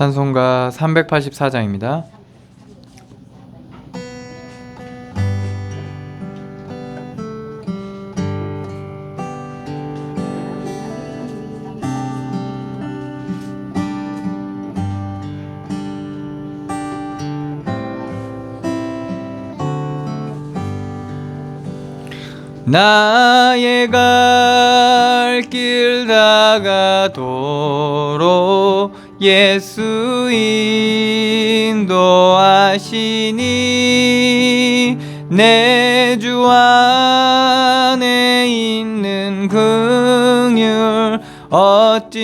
찬송가 384장입니다. 나의 갈 길 다가도록 예수 인도하시니 내 주 안에 있는 긍휼 어찌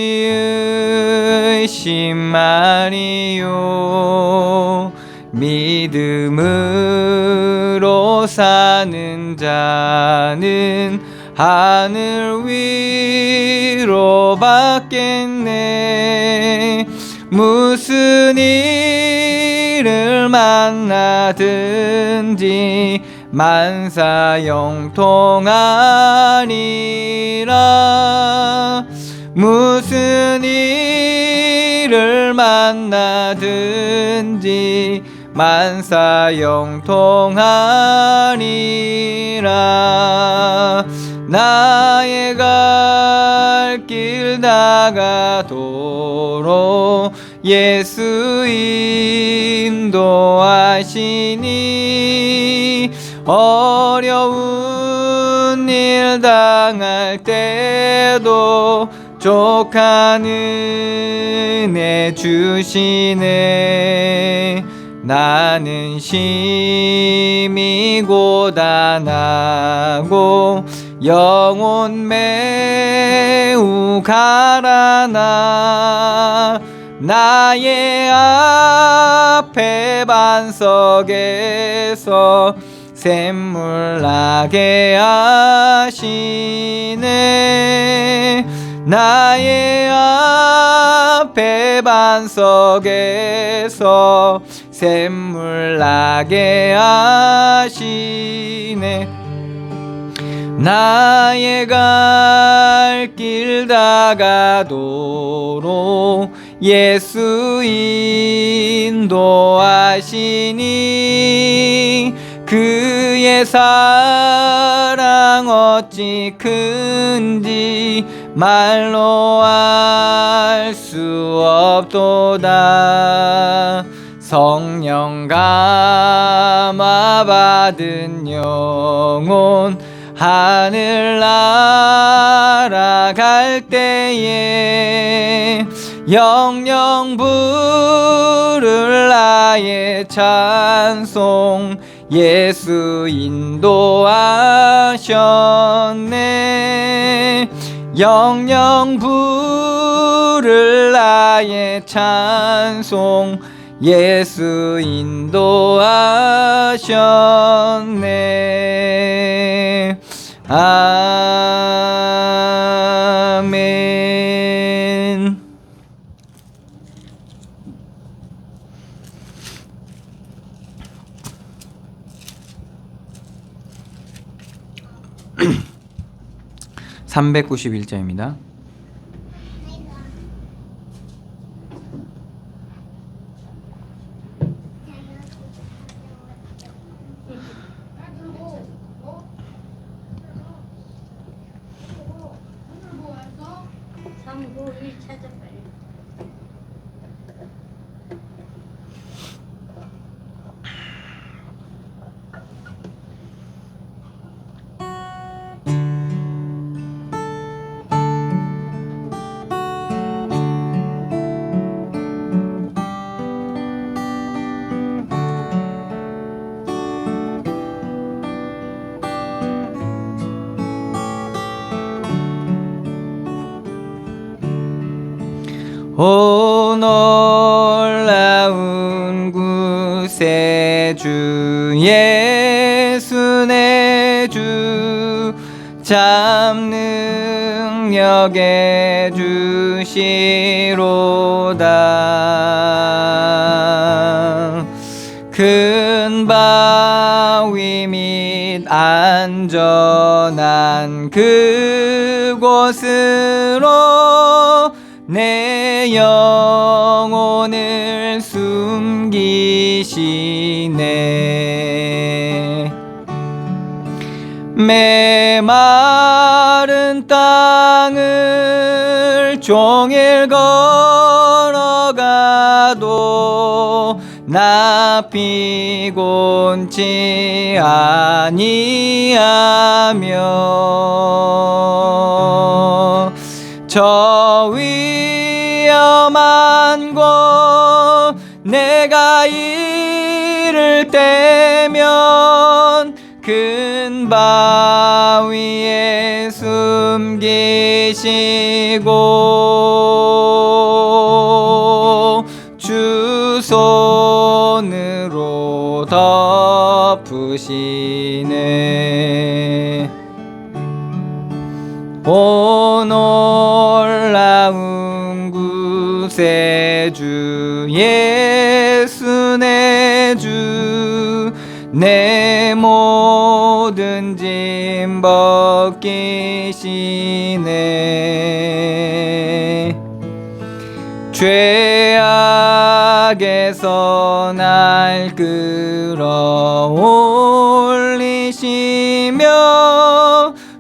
의심하리요. 믿음으로 사는 자는 하늘 위로 받겠네. 무슨 일을 만나든지 만사형통하리라. 무슨 일을 만나든지 만사형통하리라. 나의 갈 길 다가도록 예수 인도하시니 어려운 일 당할 때도 족한 은혜 주시네. 나는 심히 고단하고 영혼 매우 가라나 나의 앞에 반석에서 샘물 나게 하시네. 나의 앞에 반석에서 샘물 나게 하시네. 나의 갈 길 다가도록 예수 인도하시니 그의 사랑 어찌 큰지 말로 알 수 없도다. 성령 감화 받은 영혼 하늘 날아갈 때에 영영 부를 나의 찬송 예수 인도하셨네. 영영 부를 나의 찬송 예수 인도하셨네. 아멘. (391자입니다) 오 놀라운 구세주 예수 내 주 참 능력의 주시로다. 큰 바위 및 안전한 그곳으로 내 영혼 영혼을 숨기시네. 메마른 땅을 종일 걸어가도 나 피곤치 아니하며 저 위험한 곳 내가 이를 때면 큰 바위에 숨기시고 주 손으로 덮으시네. 오 놀라운 구세주 예수 내 주 내 모든 짐 벗기시네. 죄악에서 날 끌어올리시며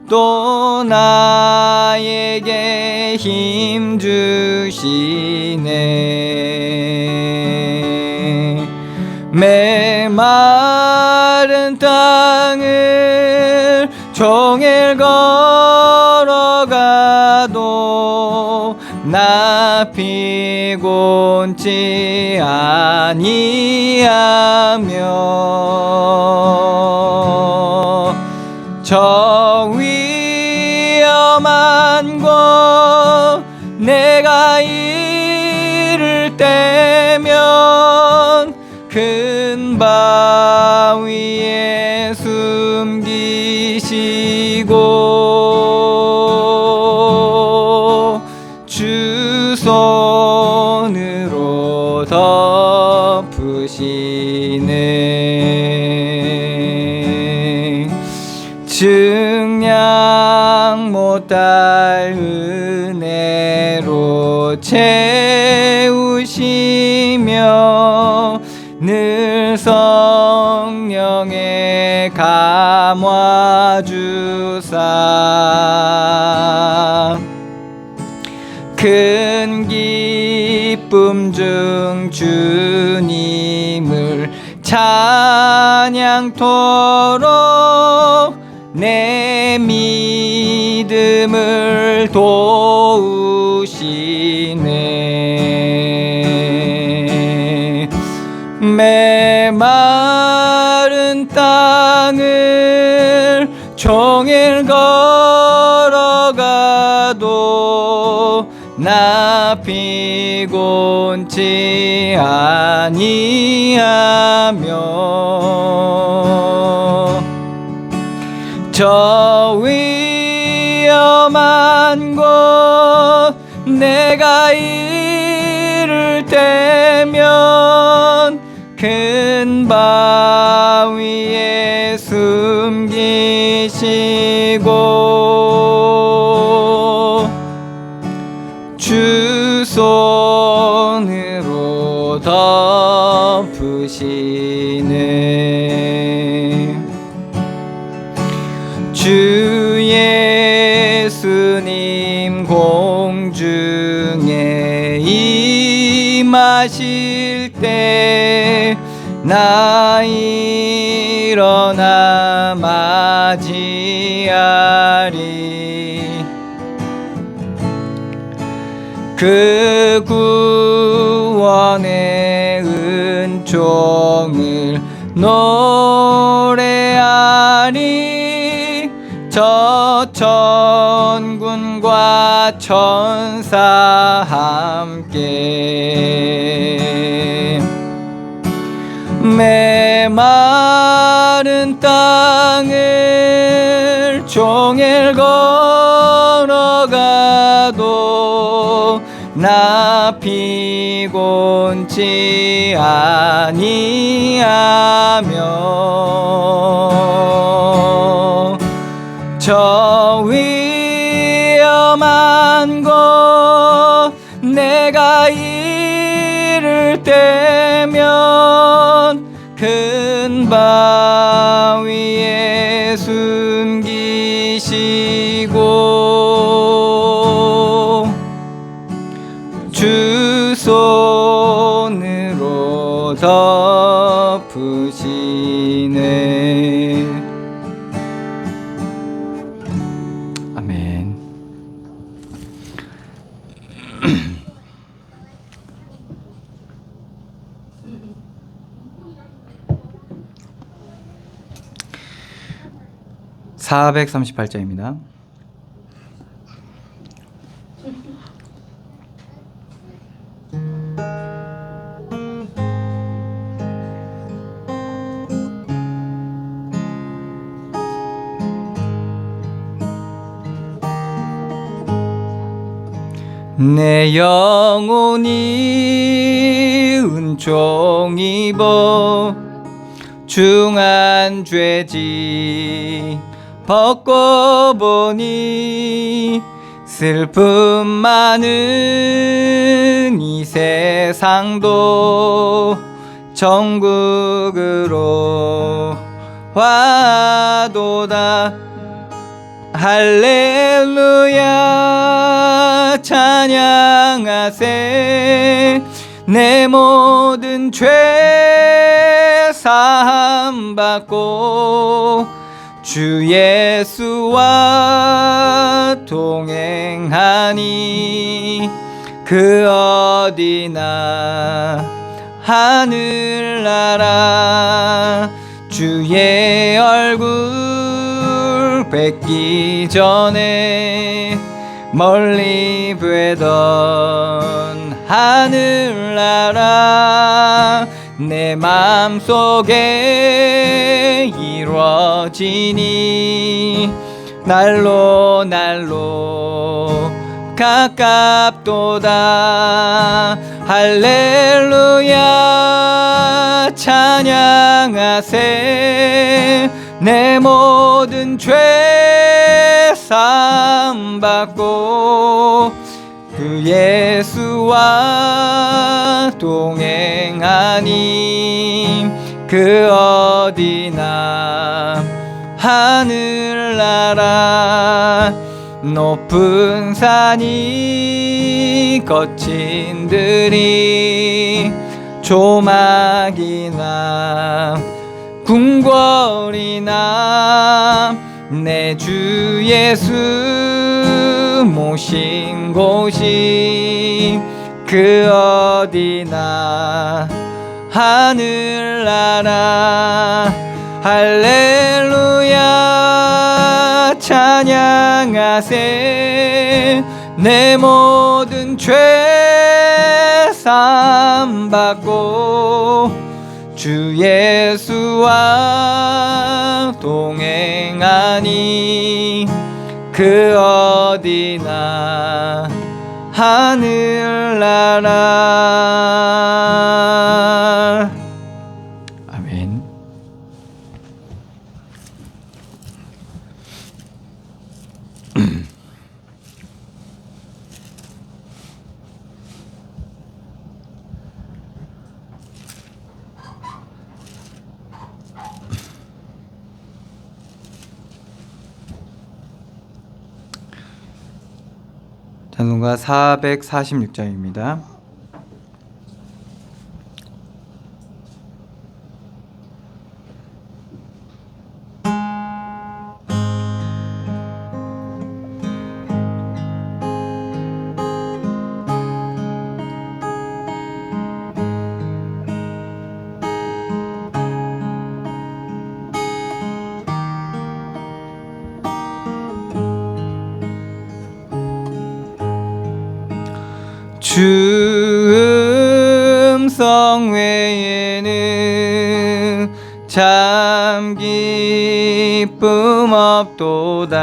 또 나에게 힘 주시네. 메마른 땅을 종일 걸어가도 나 피곤치 아니하며 저 위험한 곳 내가 이를 때면 큰 바위에 숨기시고 주 손으로 덮으시네. 증량 못할 은혜로 채우시며 늘 성령에 감화 주사 큰 기쁨 중 주님을 찬양토록 내 믿음을 도우시네. 메마른 땅을 종일 걸어가도 나 피곤치 아니하며 저 위험한 곳 내가 이를 때면 큰 바위에 숨기시고 주 손으로 덮으시네. 주 예수님 공중에 임하실 때 나 일어나 맞이하리. 그 구원의 은총을 노래하리. 저 천군과 천사 함께 메마른 땅을 종일 걸어가도 나 피곤치 아니하며 저 위험한 곳 내가 이를 때면 큰 바위에 숨기시고 주 손으로 덮으시네. 아멘. (438자입니다) 내 영혼이 은총 입어 중한 죄지 벗고 보니 슬픔 많은 이 세상도 천국으로 와도다. 할렐루야 찬양하세. 내 모든 죄 사함 받고 주 예수와 동행하니 그 어디나 하늘나라 주의 얼굴 뵙기 전에 멀리 뵈던 하늘나라 내 맘속에 이루어지니 날로 날로 가깝도다. 할렐루야 찬양하세. 내 모든 죄 사함 받고 그 예수와 동행하니 그 어디나 하늘나라 높은 산이 거친 들이 조막이나 궁궐이나 내 주 예수 모신 곳이 그 어디나 하늘나라 할렐루야 찬양하세. 내 모든 죄 사함 받고 주 예수와 동행하니 그 어디나 하늘나라. 아멘. 찬송가 446장입니다. 주 음성 외에는 참 기쁨 없도다.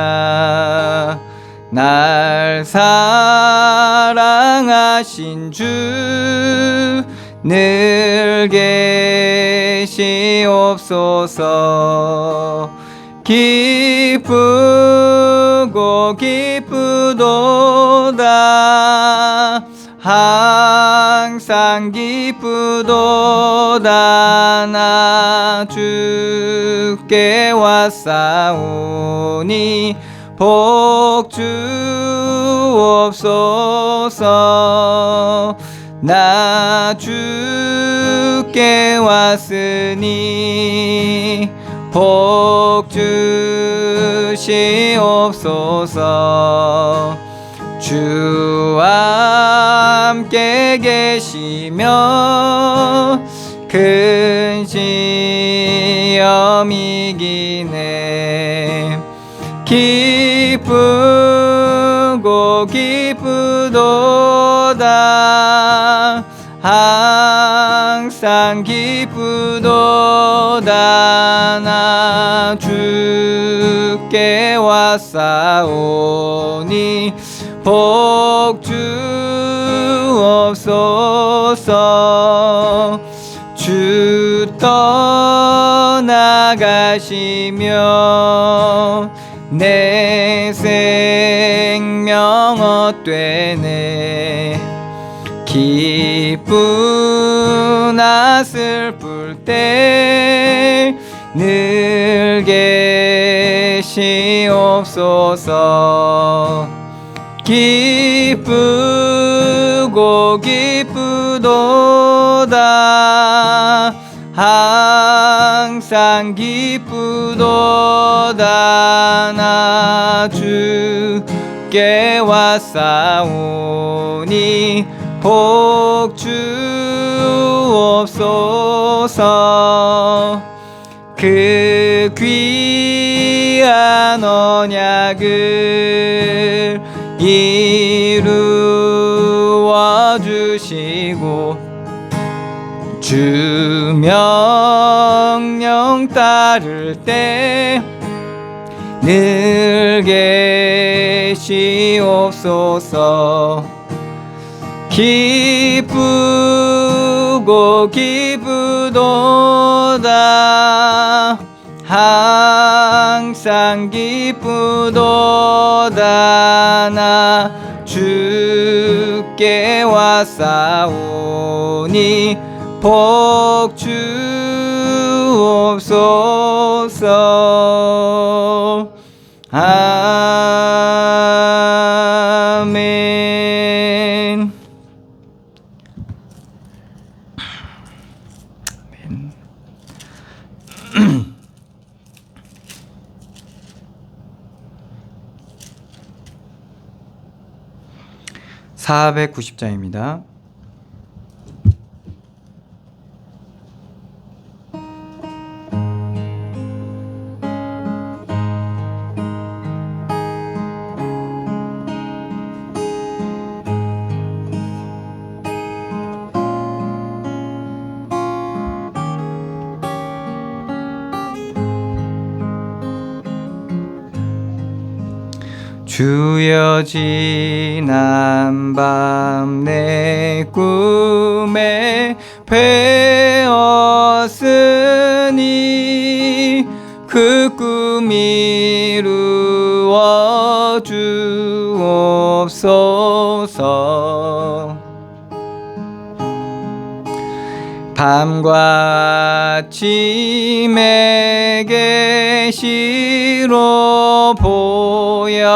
날 사랑하신 주 늘 계시옵소서. 기쁘고 기쁘도다. 항상 기쁘도다 나 주께 왔사오니 복 주옵소서. 나 주께 왔으니 복 주시옵소서. 주와 함께 계시며 큰 시험 이기네. 기쁘고 기쁘도다 항상 기쁘도다 나 주께 왔사오니 복 주옵소서. 주 떠나가시며 내 생명 헛되네. 기쁘나 슬플 때 늘 계시옵소서. 기쁘고 기쁘도다 항상 기쁘도다 나 주께 왔사오니 복 주옵소서. 그 귀한 언약을 이루어 주시고 주 명령 따를 때 늘 계시옵소서. 기쁘고 기쁘도다 항상 기쁘도다 나 주께 왔사오니 복 주옵소서. 아멘. 아멘. 490장입니다. 주여 지난 밤 내 꿈에 배었으니 그 꿈 이루어 주옵소서. 밤과 아침에 계시로 보여주사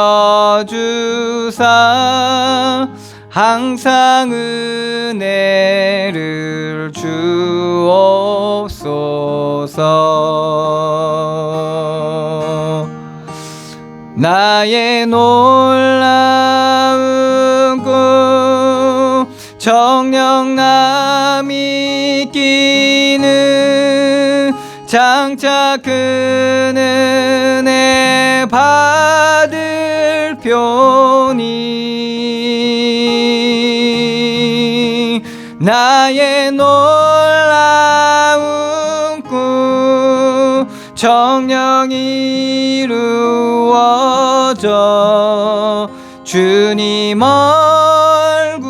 항상 은혜를 주옵소서. 나의 놀라운 꿈 정녕 남이 끼는 장차 큰 은혜 받을 표니 나의 놀라운 꿈 정녕 이루어져 주님 얼굴을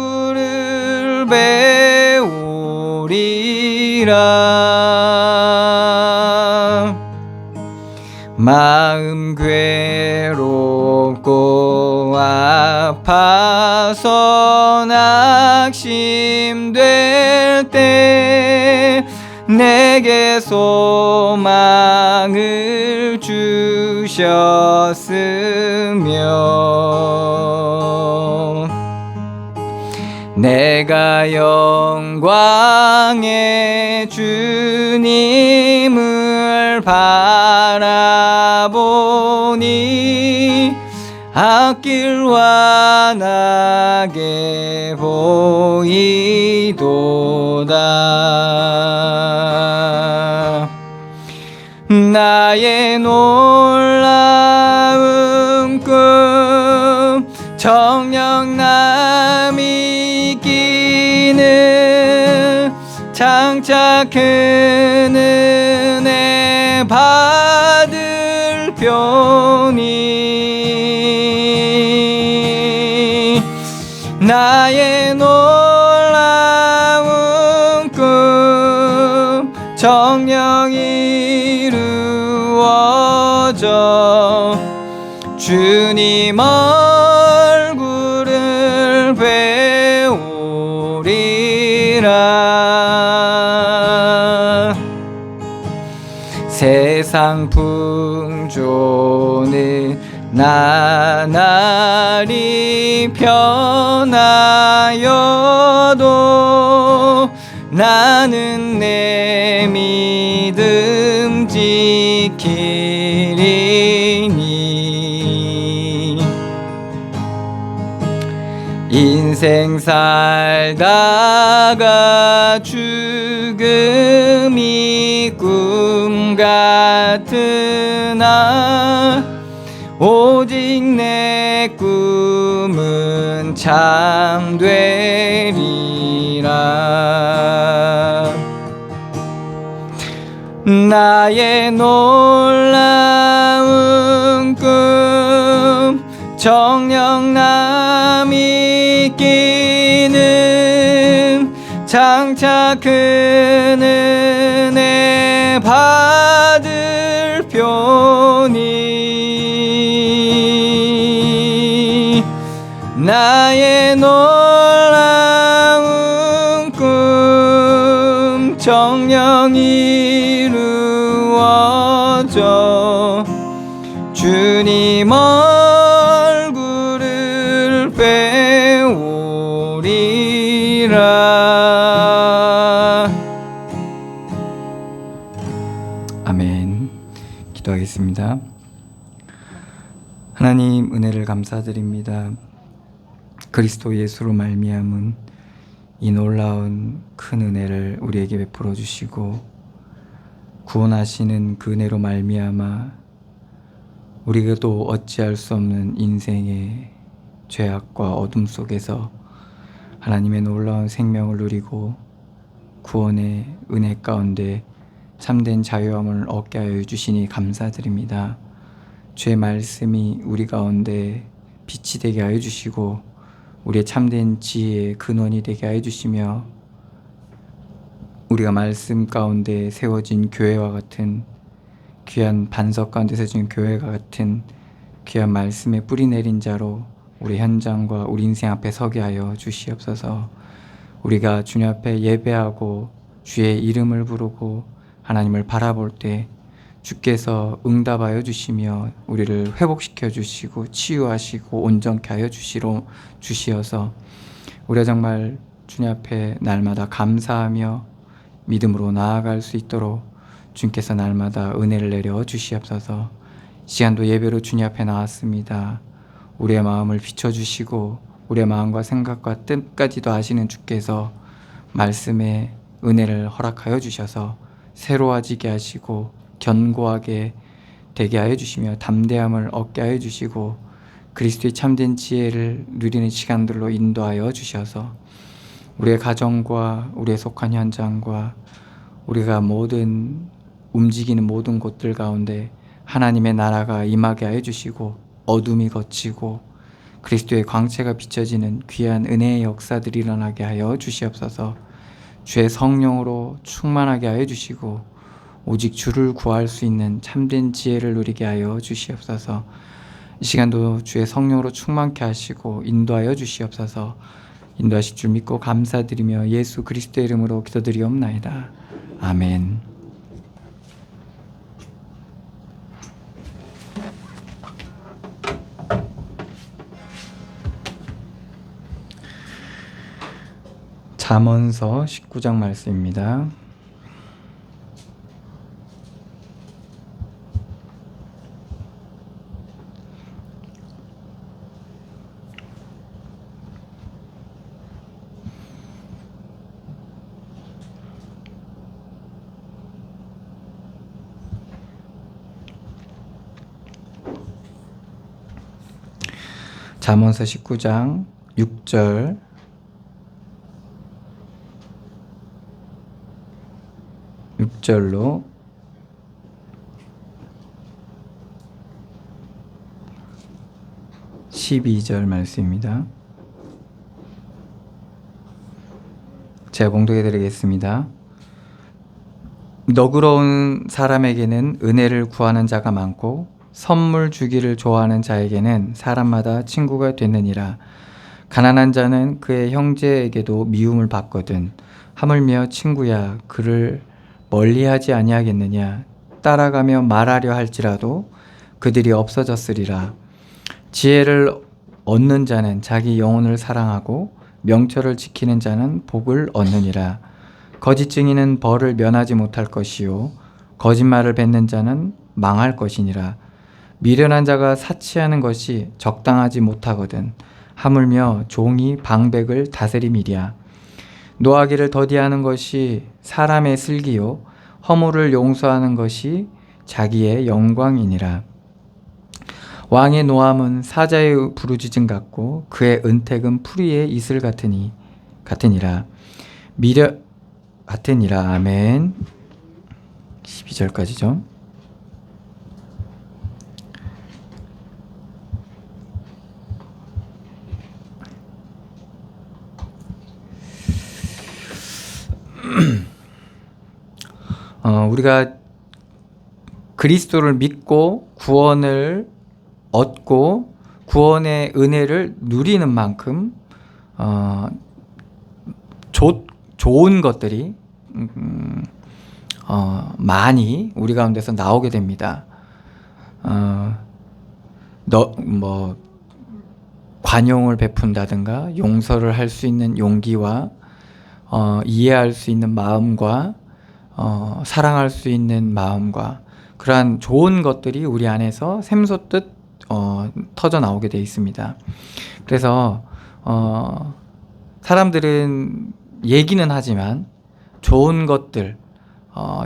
배우리라. 마음 괴롭고 아파서 낙심될 때 내게 소망을 주셨으며 내가 영광의 주님을 바라보니 앞길 환하게 보이도다. 나의 놀라운 꿈 정녕 남이 끼는 장차 큰 은혜 받을 표니 나의 놀라운 꿈 정녕 이루어져 주님 얼굴을 배우리라. 세상 풍조는 나날이 변하여도 나는 내 믿음 지키리니 인생 살다가 죽음이 꿈 같으나 오직 내 꿈은 참되리라. 나의 놀라운 꿈 정녕 남이 끼는 장차 큰 은혜 받을 표니 나의 놀라운 꿈 정녕 이루어져 주님 얼굴을 배우리라. 아멘. 기도하겠습니다. 하나님 은혜를 감사드립니다. 그리스도 예수로 말미암은 이 놀라운 큰 은혜를 우리에게 베풀어 주시고 구원하시는 그 은혜로 말미암아 우리가도 어찌할 수 없는 인생의 죄악과 어둠 속에서 하나님의 놀라운 생명을 누리고 구원의 은혜 가운데 참된 자유함을 얻게 하여 주시니 감사드립니다. 주의 말씀이 우리 가운데 빛이 되게 하여 주시고 우리의 참된 지혜의 근원이 되게 하여 주시며 우리가 말씀 가운데 세워진 교회와 같은 귀한 반석 가운데 세워진 교회와 같은 귀한 말씀에 뿌리 내린 자로 우리 현장과 우리 인생 앞에 서게 하여 주시옵소서. 우리가 주님 앞에 예배하고 주의 이름을 부르고 하나님을 바라볼 때 주께서 응답하여 주시며 우리를 회복시켜 주시고 치유하시고 온전케 하여 주시어서 우리가 정말 주님 앞에 날마다 감사하며 믿음으로 나아갈 수 있도록 주님께서 날마다 은혜를 내려 주시옵소서. 시간도 예배로 주님 앞에 나왔습니다. 우리의 마음을 비춰주시고 우리의 마음과 생각과 뜻까지도 아시는 주께서 말씀에 은혜를 허락하여 주셔서 새로워지게 하시고 견고하게 되게 하여 주시며 담대함을 얻게 하여 주시고 그리스도의 참된 지혜를 누리는 시간들로 인도하여 주셔서 우리의 가정과 우리의 속한 현장과 우리가 모든 움직이는 모든 곳들 가운데 하나님의 나라가 임하게 하여 주시고 어둠이 걷히고 그리스도의 광채가 비춰지는 귀한 은혜의 역사들이 일어나게 하여 주시옵소서. 주의 성령으로 충만하게 하여 주시고 오직 주를 구할 수 있는 참된 지혜를 누리게 하여 주시옵소서. 이 시간도 주의 성령으로 충만케 하시고 인도하여 주시옵소서. 인도하실 줄 믿고 감사드리며 예수 그리스도의 이름으로 기도드리옵나이다. 아멘. 잠언서 19장 말씀입니다. 잠언서 19장 6절 6절로 12절 말씀입니다. 제가 봉독해 드리겠습니다. 너그러운 사람에게는 은혜를 구하는 자가 많고 선물 주기를 좋아하는 자에게는 사람마다 친구가 되느니라. 가난한 자는 그의 형제에게도 미움을 받거든 하물며 친구야 그를 멀리하지 아니하겠느냐. 따라가며 말하려 할지라도 그들이 없어졌으리라. 지혜를 얻는 자는 자기 영혼을 사랑하고 명철을 지키는 자는 복을 얻느니라. 거짓 증인은 벌을 면하지 못할 것이요 거짓말을 뱉는 자는 망할 것이니라. 미련한 자가 사치하는 것이 적당하지 못하거든 하물며 종이 방백을 다스림이랴. 노하기를 더디하는 것이 사람의 슬기요 허물을 용서하는 것이 자기의 영광이니라. 왕의 노함은 사자의 부르짖음 같고 그의 은택은 풀이의 이슬 같으니라. 같으니라. 아멘. 12절까지죠. 우리가 그리스도를 믿고 구원을 얻고 구원의 은혜를 누리는 만큼 좋은 것들이 많이 우리 가운데서 나오게 됩니다. 관용을 베푼다든가 용서를 할 수 있는 용기와 이해할 수 있는 마음과 사랑할 수 있는 마음과 그러한 좋은 것들이 우리 안에서 샘솟듯 터져 나오게 되어 있습니다. 그래서 사람들은 얘기는 하지만 좋은 것들,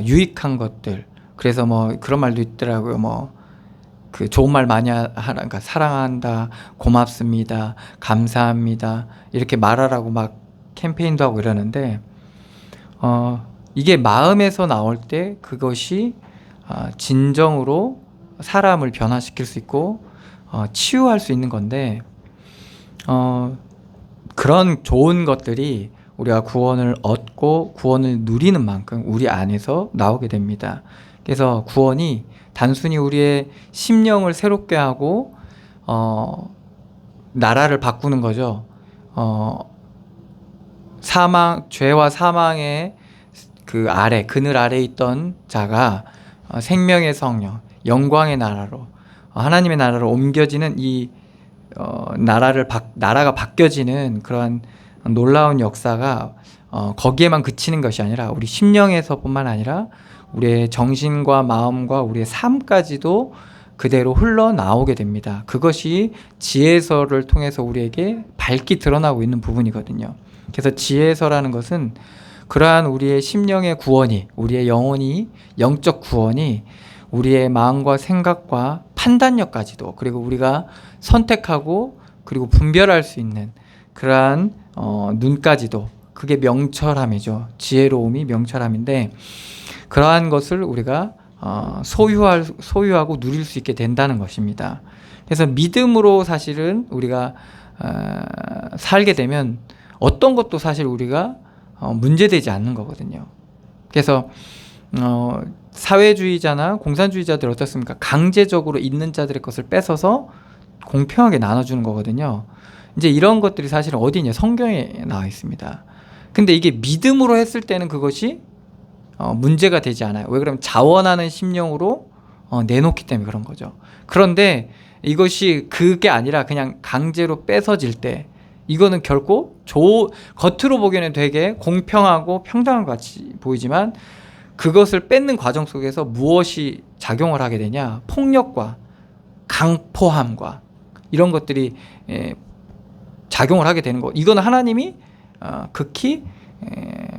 유익한 것들, 그래서 그런 말도 있더라고요. 그 좋은 말 많이 하라, 그러니까 사랑한다, 고맙습니다, 감사합니다 이렇게 말하라고 막 캠페인도 하고 이러는데 이게 마음에서 나올 때 그것이 진정으로 사람을 변화시킬 수 있고 치유할 수 있는 건데 그런 좋은 것들이 우리가 구원을 얻고 구원을 누리는 만큼 우리 안에서 나오게 됩니다. 그래서 구원이 단순히 우리의 심령을 새롭게 하고 나라를 바꾸는 거죠. 죄와 사망의 그늘 아래 있던 자가 생명의 성령, 영광의 나라로 하나님의 나라로 옮겨지는 이 나라가 바뀌어지는 그러한 놀라운 역사가 거기에만 그치는 것이 아니라 우리 심령에서뿐만 아니라 우리의 정신과 마음과 우리의 삶까지도 그대로 흘러나오게 됩니다. 그것이 지혜서를 통해서 우리에게 밝게 드러나고 있는 부분이거든요. 그래서 지혜서라는 것은 그러한 우리의 심령의 구원이, 우리의 영적 구원이 우리의 마음과 생각과 판단력까지도, 그리고 우리가 선택하고 그리고 분별할 수 있는 그러한 눈까지도, 그게 명철함이죠. 지혜로움이 명철함인데 그러한 것을 우리가 소유하고 누릴 수 있게 된다는 것입니다. 그래서 믿음으로 사실은 우리가 살게 되면 어떤 것도 사실 우리가 문제되지 않는 거거든요. 그래서 사회주의자나 공산주의자들 어떻습니까? 강제적으로 있는 자들의 것을 뺏어서 공평하게 나눠주는 거거든요. 이제 이런 것들이 사실은 어디냐? 성경에 나와 있습니다. 근데 이게 믿음으로 했을 때는 그것이 문제가 되지 않아요. 왜 그러면 자원하는 심령으로 내놓기 때문에 그런 거죠. 그런데 이것이 그게 아니라 그냥 강제로 뺏어질 때 이거는 결코 겉으로 보기에는 되게 공평하고 평등한 것 같이 보이지만 그것을 뺏는 과정 속에서 무엇이 작용을 하게 되냐? 폭력과 강포함과 이런 것들이 작용을 하게 되는 거. 이거는 하나님이 극히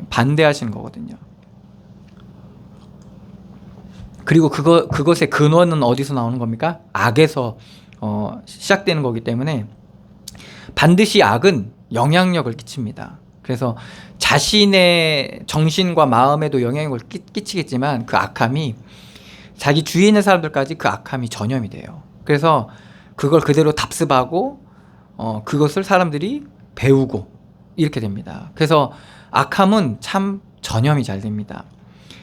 반대하시는 거거든요. 그리고 그것의 근원은 어디서 나오는 겁니까? 악에서 시작되는 거기 때문에 반드시 악은 영향력을 끼칩니다. 그래서 자신의 정신과 마음에도 영향력을 끼치겠지만 그 악함이 자기 주위에 있는 사람들까지 그 악함이 전염이 돼요. 그래서 그걸 그대로 답습하고 그것을 사람들이 배우고 이렇게 됩니다. 그래서 악함은 참 전염이 잘 됩니다.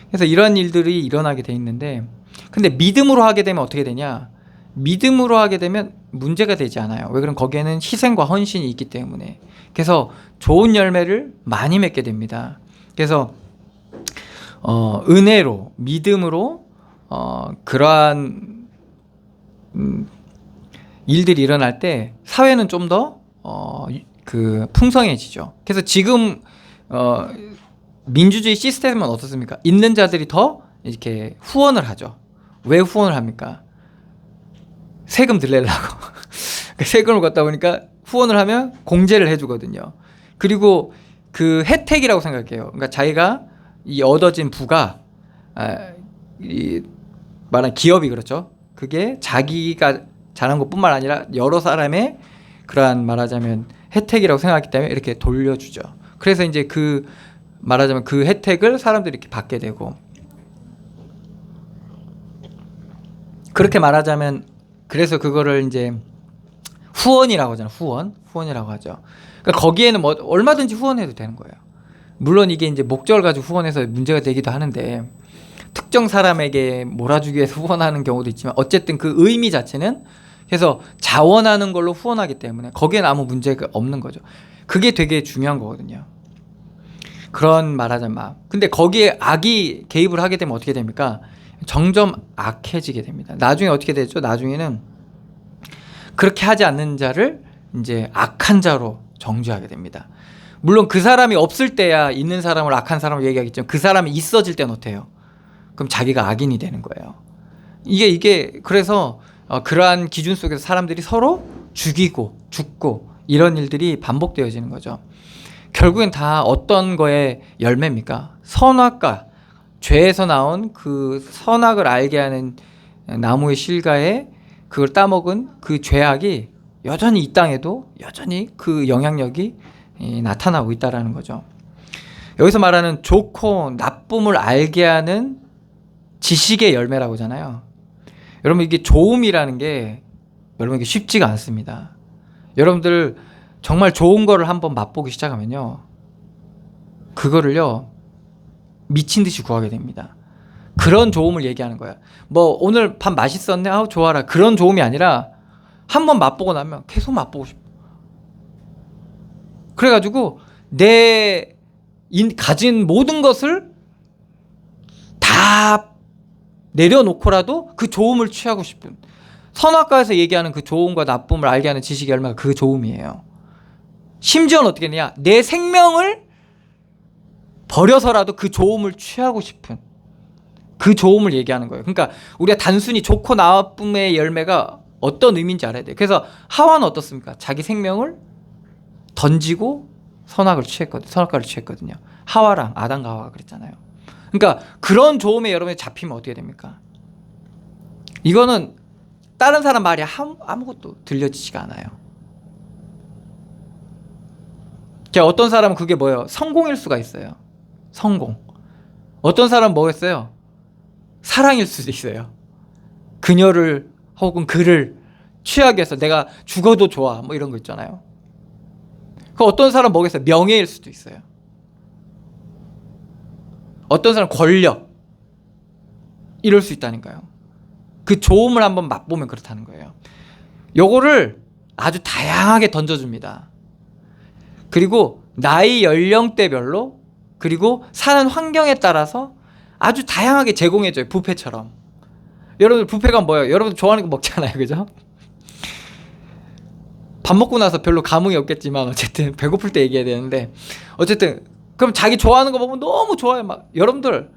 그래서 이런 일들이 일어나게 돼 있는데 근데 믿음으로 하게 되면 어떻게 되냐? 믿음으로 하게 되면 문제가 되지 않아요. 왜 그러면 거기에는 희생과 헌신이 있기 때문에. 그래서 좋은 열매를 많이 맺게 됩니다. 그래서 은혜로 믿음으로 그러한 일들이 일어날 때 사회는 좀 더 풍성해지죠. 그래서 지금 민주주의 시스템은 어떻습니까? 있는 자들이 더 이렇게 후원을 하죠. 왜 후원을 합니까? 세금 들내려고. 세금을 걷다 보니까 후원을 하면 공제를 해주거든요. 그리고 그 혜택이라고 생각해요. 그러니까 자기가 이 얻어진 부가 이 말한 기업이 그렇죠. 그게 자기가 잘한 것뿐만 아니라 여러 사람의 그러한 말하자면 혜택이라고 생각하기 때문에 이렇게 돌려주죠. 그래서 이제 말하자면 그 혜택을 사람들이 이렇게 받게 되고 그렇게 말하자면 그래서 그거를 이제 후원이라고 하잖아요. 후원이라고 하죠. 그러니까 거기에는 뭐 얼마든지 후원해도 되는 거예요. 물론 이게 이제 목적을 가지고 후원해서 문제가 되기도 하는데 특정 사람에게 몰아주기 위해서 후원하는 경우도 있지만 어쨌든 그 의미 자체는 그래서 자원하는 걸로 후원하기 때문에 거기에는 아무 문제가 없는 거죠. 그게 되게 중요한 거거든요. 그런 말하자면 마음. 근데 거기에 악이 개입을 하게 되면 어떻게 됩니까? 점점 악해지게 됩니다. 나중에 어떻게 되죠? 나중에는 그렇게 하지 않는 자를 이제 악한 자로 정죄하게 됩니다. 물론 그 사람이 없을 때야 있는 사람을 악한 사람으로 얘기하겠지만 그 사람이 있어질 때는 어때요? 그럼 자기가 악인이 되는 거예요. 이게 그래서 그러한 기준 속에서 사람들이 서로 죽이고 죽고 이런 일들이 반복되어지는 거죠. 결국엔 다 어떤 거의 열매입니까? 선악과 죄에서 나온 그 선악을 알게 하는 나무의 실과에 그걸 따먹은 그 죄악이 여전히 이 땅에도 여전히 그 영향력이 나타나고 있다는 거죠. 여기서 말하는 좋고 나쁨을 알게 하는 지식의 열매라고 하잖아요. 여러분 이게 좋음이라는 게 여러분 이게 쉽지가 않습니다. 여러분들 정말 좋은 거를 한번 맛보기 시작하면요. 그거를요. 미친 듯이 구하게 됩니다. 그런 좋음을 얘기하는 거야. 뭐 오늘 밥 맛있었네. 아우 좋아라. 그런 좋음이 아니라 한번 맛보고 나면 계속 맛보고 싶어. 그래가지고 내 가진 모든 것을 다 내려놓고라도 그 좋음을 취하고 싶은 선악과에서 얘기하는 그 좋음과 나쁨을 알게 하는 지식의 열매가 그 좋음이에요. 심지어는 어떻게 했냐? 내 생명을 버려서라도 그 좋음을 취하고 싶은 그 좋음을 얘기하는 거예요. 그러니까 우리가 단순히 좋고 나쁨의 열매가 어떤 의미인지 알아야 돼요. 그래서 하와는 어떻습니까? 자기 생명을 던지고 선악과를 취했거든요. 하와랑 아담과 하와가 그랬잖아요. 그러니까 그런 좋음에 여러분이 잡히면 어떻게 됩니까? 이거는 다른 사람 말이 아무것도 들려지지가 않아요. 어떤 사람은 그게 뭐예요? 성공일 수가 있어요. 성공. 어떤 사람은 뭐겠어요? 사랑일 수도 있어요. 그녀를 혹은 그를 취하기 위해서 내가 죽어도 좋아 뭐 이런 거 있잖아요. 그 어떤 사람은 뭐겠어요? 명예일 수도 있어요. 어떤 사람은 권력. 이럴 수 있다니까요. 그 좋음을 한번 맛보면 그렇다는 거예요. 요거를 아주 다양하게 던져줍니다. 그리고 나이 연령대별로, 그리고 사는 환경에 따라서 아주 다양하게 제공해줘요. 뷔페처럼. 여러분들 뷔페가 뭐예요? 여러분들 좋아하는 거 먹잖아요, 그죠? 밥 먹고 나서 별로 감흥이 없겠지만 어쨌든 배고플 때 얘기해야 되는데, 어쨌든 그럼 자기 좋아하는 거 먹으면 너무 좋아요. 막 여러분들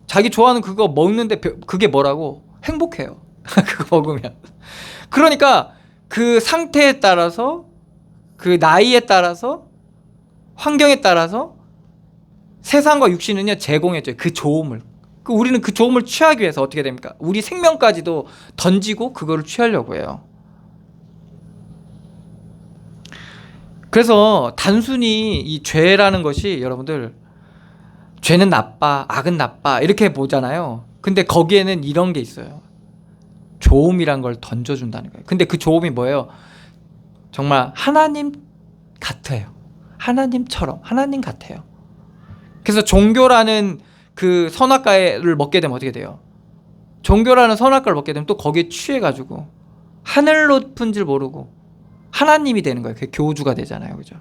자기 좋아하는 그거 먹는데 그게 뭐라고? 행복해요. 그거 먹으면. 그러니까 그 상태에 따라서, 그 나이에 따라서, 환경에 따라서 세상과 육신은요 제공해줘요. 그 좋음을. 우리는 그 좋음을 취하기 위해서 어떻게 됩니까? 우리 생명까지도 던지고 그거를 취하려고 해요. 그래서 단순히 이 죄라는 것이, 여러분들 죄는 나빠, 악은 나빠 이렇게 보잖아요. 근데 거기에는 이런 게 있어요. 좋음이란 걸 던져준다는 거예요. 근데 그 좋음이 뭐예요? 정말 하나님 같아요. 하나님처럼, 하나님 같아요. 그래서 종교라는 그 선악과를 먹게 되면 어떻게 돼요? 종교라는 선악과를 먹게 되면 또 거기에 취해가지고 하늘 높은 줄 모르고 하나님이 되는 거예요. 그게 교주가 되잖아요. 그죠?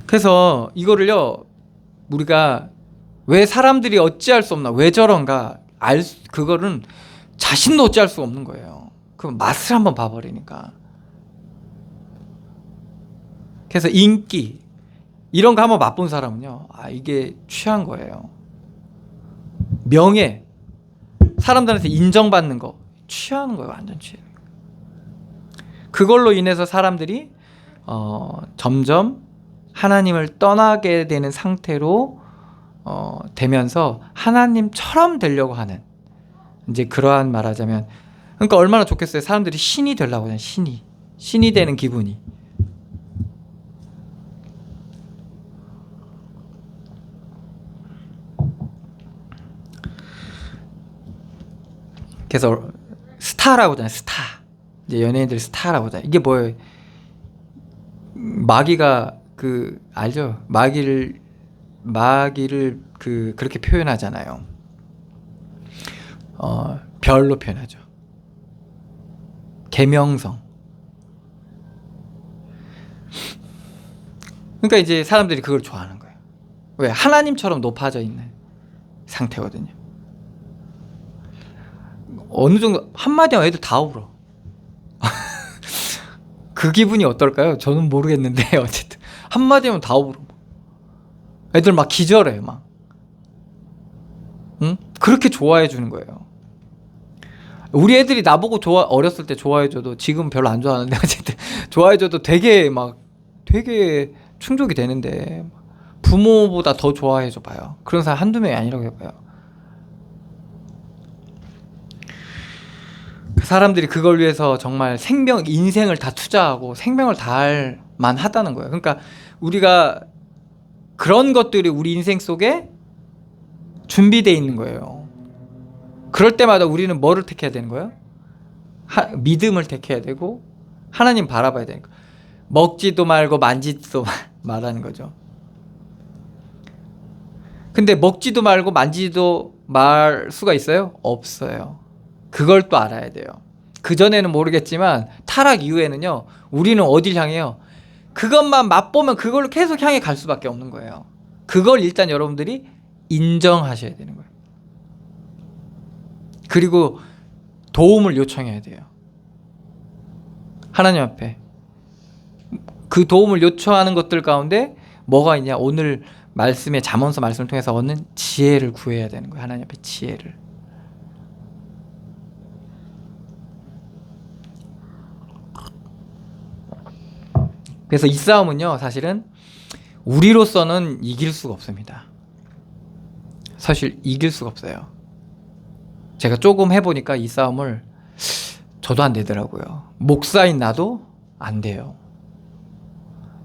그래서 이거를요, 우리가 왜 사람들이 어찌할 수 없나, 왜 저런가, 그거는 자신도 어찌할 수 없는 거예요. 그 맛을 한번 봐버리니까. 그래서 인기 이런 거 한번 맛본 사람은요, 아 이게 취한 거예요. 명예, 사람들한테 인정받는 거 취하는 거예요. 완전 취해요. 그걸로 인해서 사람들이 점점 하나님을 떠나게 되는 상태로 되면서 하나님처럼 되려고 하는, 이제 그러한, 말하자면, 그러니까 얼마나 좋겠어요. 사람들이 신이 되려고 하잖아요. 신이 되는 기분이. 그래서 스타라고 하잖아요. 스타. 이제 연예인들 스타라고 하잖아요. 이게 뭐예요? 마귀가 그 알죠? 마귀를 그렇게 표현하잖아요. 별로 표현하죠. 계명성. 그러니까 이제 사람들이 그걸 좋아하는 거예요. 왜? 하나님처럼 높아져 있는 상태거든요. 어느 정도 한마디 하면 애들 다 울어. 그 기분이 어떨까요? 저는 모르겠는데 어쨌든 한마디 하면 다 울어. 애들 막 기절해 막. 응? 그렇게 좋아해 주는 거예요. 우리 애들이 나보고 어렸을 때 좋아해줘도, 지금 별로 안 좋아하는데 어쨌든 좋아해줘도 되게 충족이 되는데, 부모보다 더 좋아해줘 봐요. 그런 사람 한두 명이 아니라고 해봐요. 그 사람들이 그걸 위해서 정말 인생을 다 투자하고 생명을 다할 만하다는 거예요. 그러니까 우리가 그런 것들이 우리 인생 속에 준비되어 있는 거예요. 그럴 때마다 우리는 뭐를 택해야 되는 거예요? 믿음을 택해야 되고 하나님 바라봐야 되는 거예요. 먹지도 말고 만지지도 말하는 거죠. 근데 먹지도 말고 만지지도 말 수가 있어요? 없어요. 그걸 또 알아야 돼요. 그전에는 모르겠지만 타락 이후에는요, 우리는 어딜 향해요? 그것만 맛보면 그걸로 계속 향해 갈 수밖에 없는 거예요. 그걸 일단 여러분들이 인정하셔야 되는 거예요. 그리고 도움을 요청해야 돼요. 하나님 앞에. 그 도움을 요청하는 것들 가운데 뭐가 있냐? 오늘 말씀의 잠언서 말씀을 통해서 얻는 지혜를 구해야 되는 거예요. 하나님 앞에 지혜를. 그래서 이 싸움은요, 사실은 우리로서는 이길 수가 없습니다. 사실 이길 수가 없어요. 제가 조금 해보니까 이 싸움을 저도 안 되더라고요. 목사인 나도 안 돼요.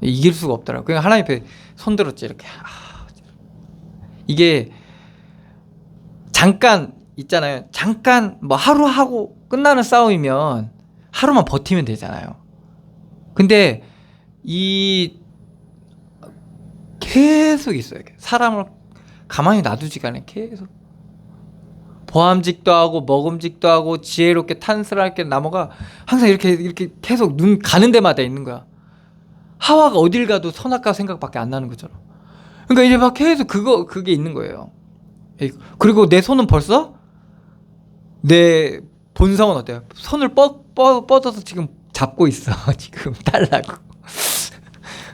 이길 수가 없더라고요. 그냥 하나님 앞에 손들었지 이렇게. 이게 잠깐 있잖아요. 잠깐 뭐 하루 하고 끝나는 싸움이면 하루만 버티면 되잖아요. 근데 이 계속 있어요. 사람을 가만히 놔두지가 않아요. 계속 보암직도 하고 먹음직도 하고 지혜롭게 탄스럽게 나무가 항상 이렇게 계속 눈 가는 데마다 있는 거야. 하와가 어딜 가도 선악과 생각밖에 안 나는 것처럼. 그러니까 이제 막 계속 그게 있는 거예요. 그리고 내 손은 벌써 내 본성은 어때요? 손을 뻗어서 지금 잡고 있어. 지금 달라고.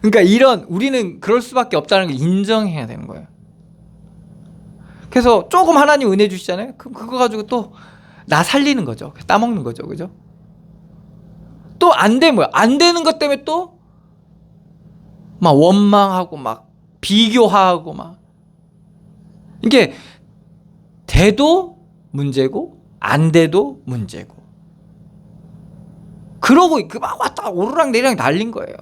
그러니까 우리는 그럴 수밖에 없다는 걸 인정해야 되는 거예요. 그래서 조금 하나님 은혜 주시잖아요. 그거 가지고 또 나 살리는 거죠. 따먹는 거죠. 그죠? 또 안 되면 뭐야? 안 되는 것 때문에 또 막 원망하고 막 비교하고 막 이게 돼도 문제고 안 돼도 문제고 그러고 막 왔다 오르락 내리락 날린 거예요.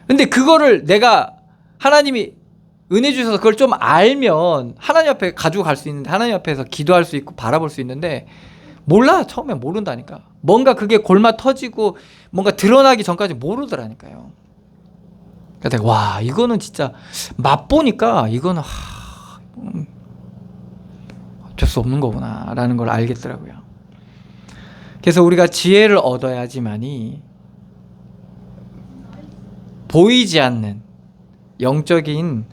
근데 그거를 내가 하나님이 은혜 주셔서 그걸 좀 알면 하나님 앞에 가지고 갈 수 있는데 하나님 앞에서 기도할 수 있고 바라볼 수 있는데 몰라. 처음에 모른다니까. 뭔가 그게 골마 터지고 뭔가 드러나기 전까지 모르더라니까요. 그래서 내가 와 이거는 진짜 맛보니까 이거는 어쩔 수 없는 거구나 라는 걸 알겠더라고요. 그래서 우리가 지혜를 얻어야지만이 보이지 않는 영적인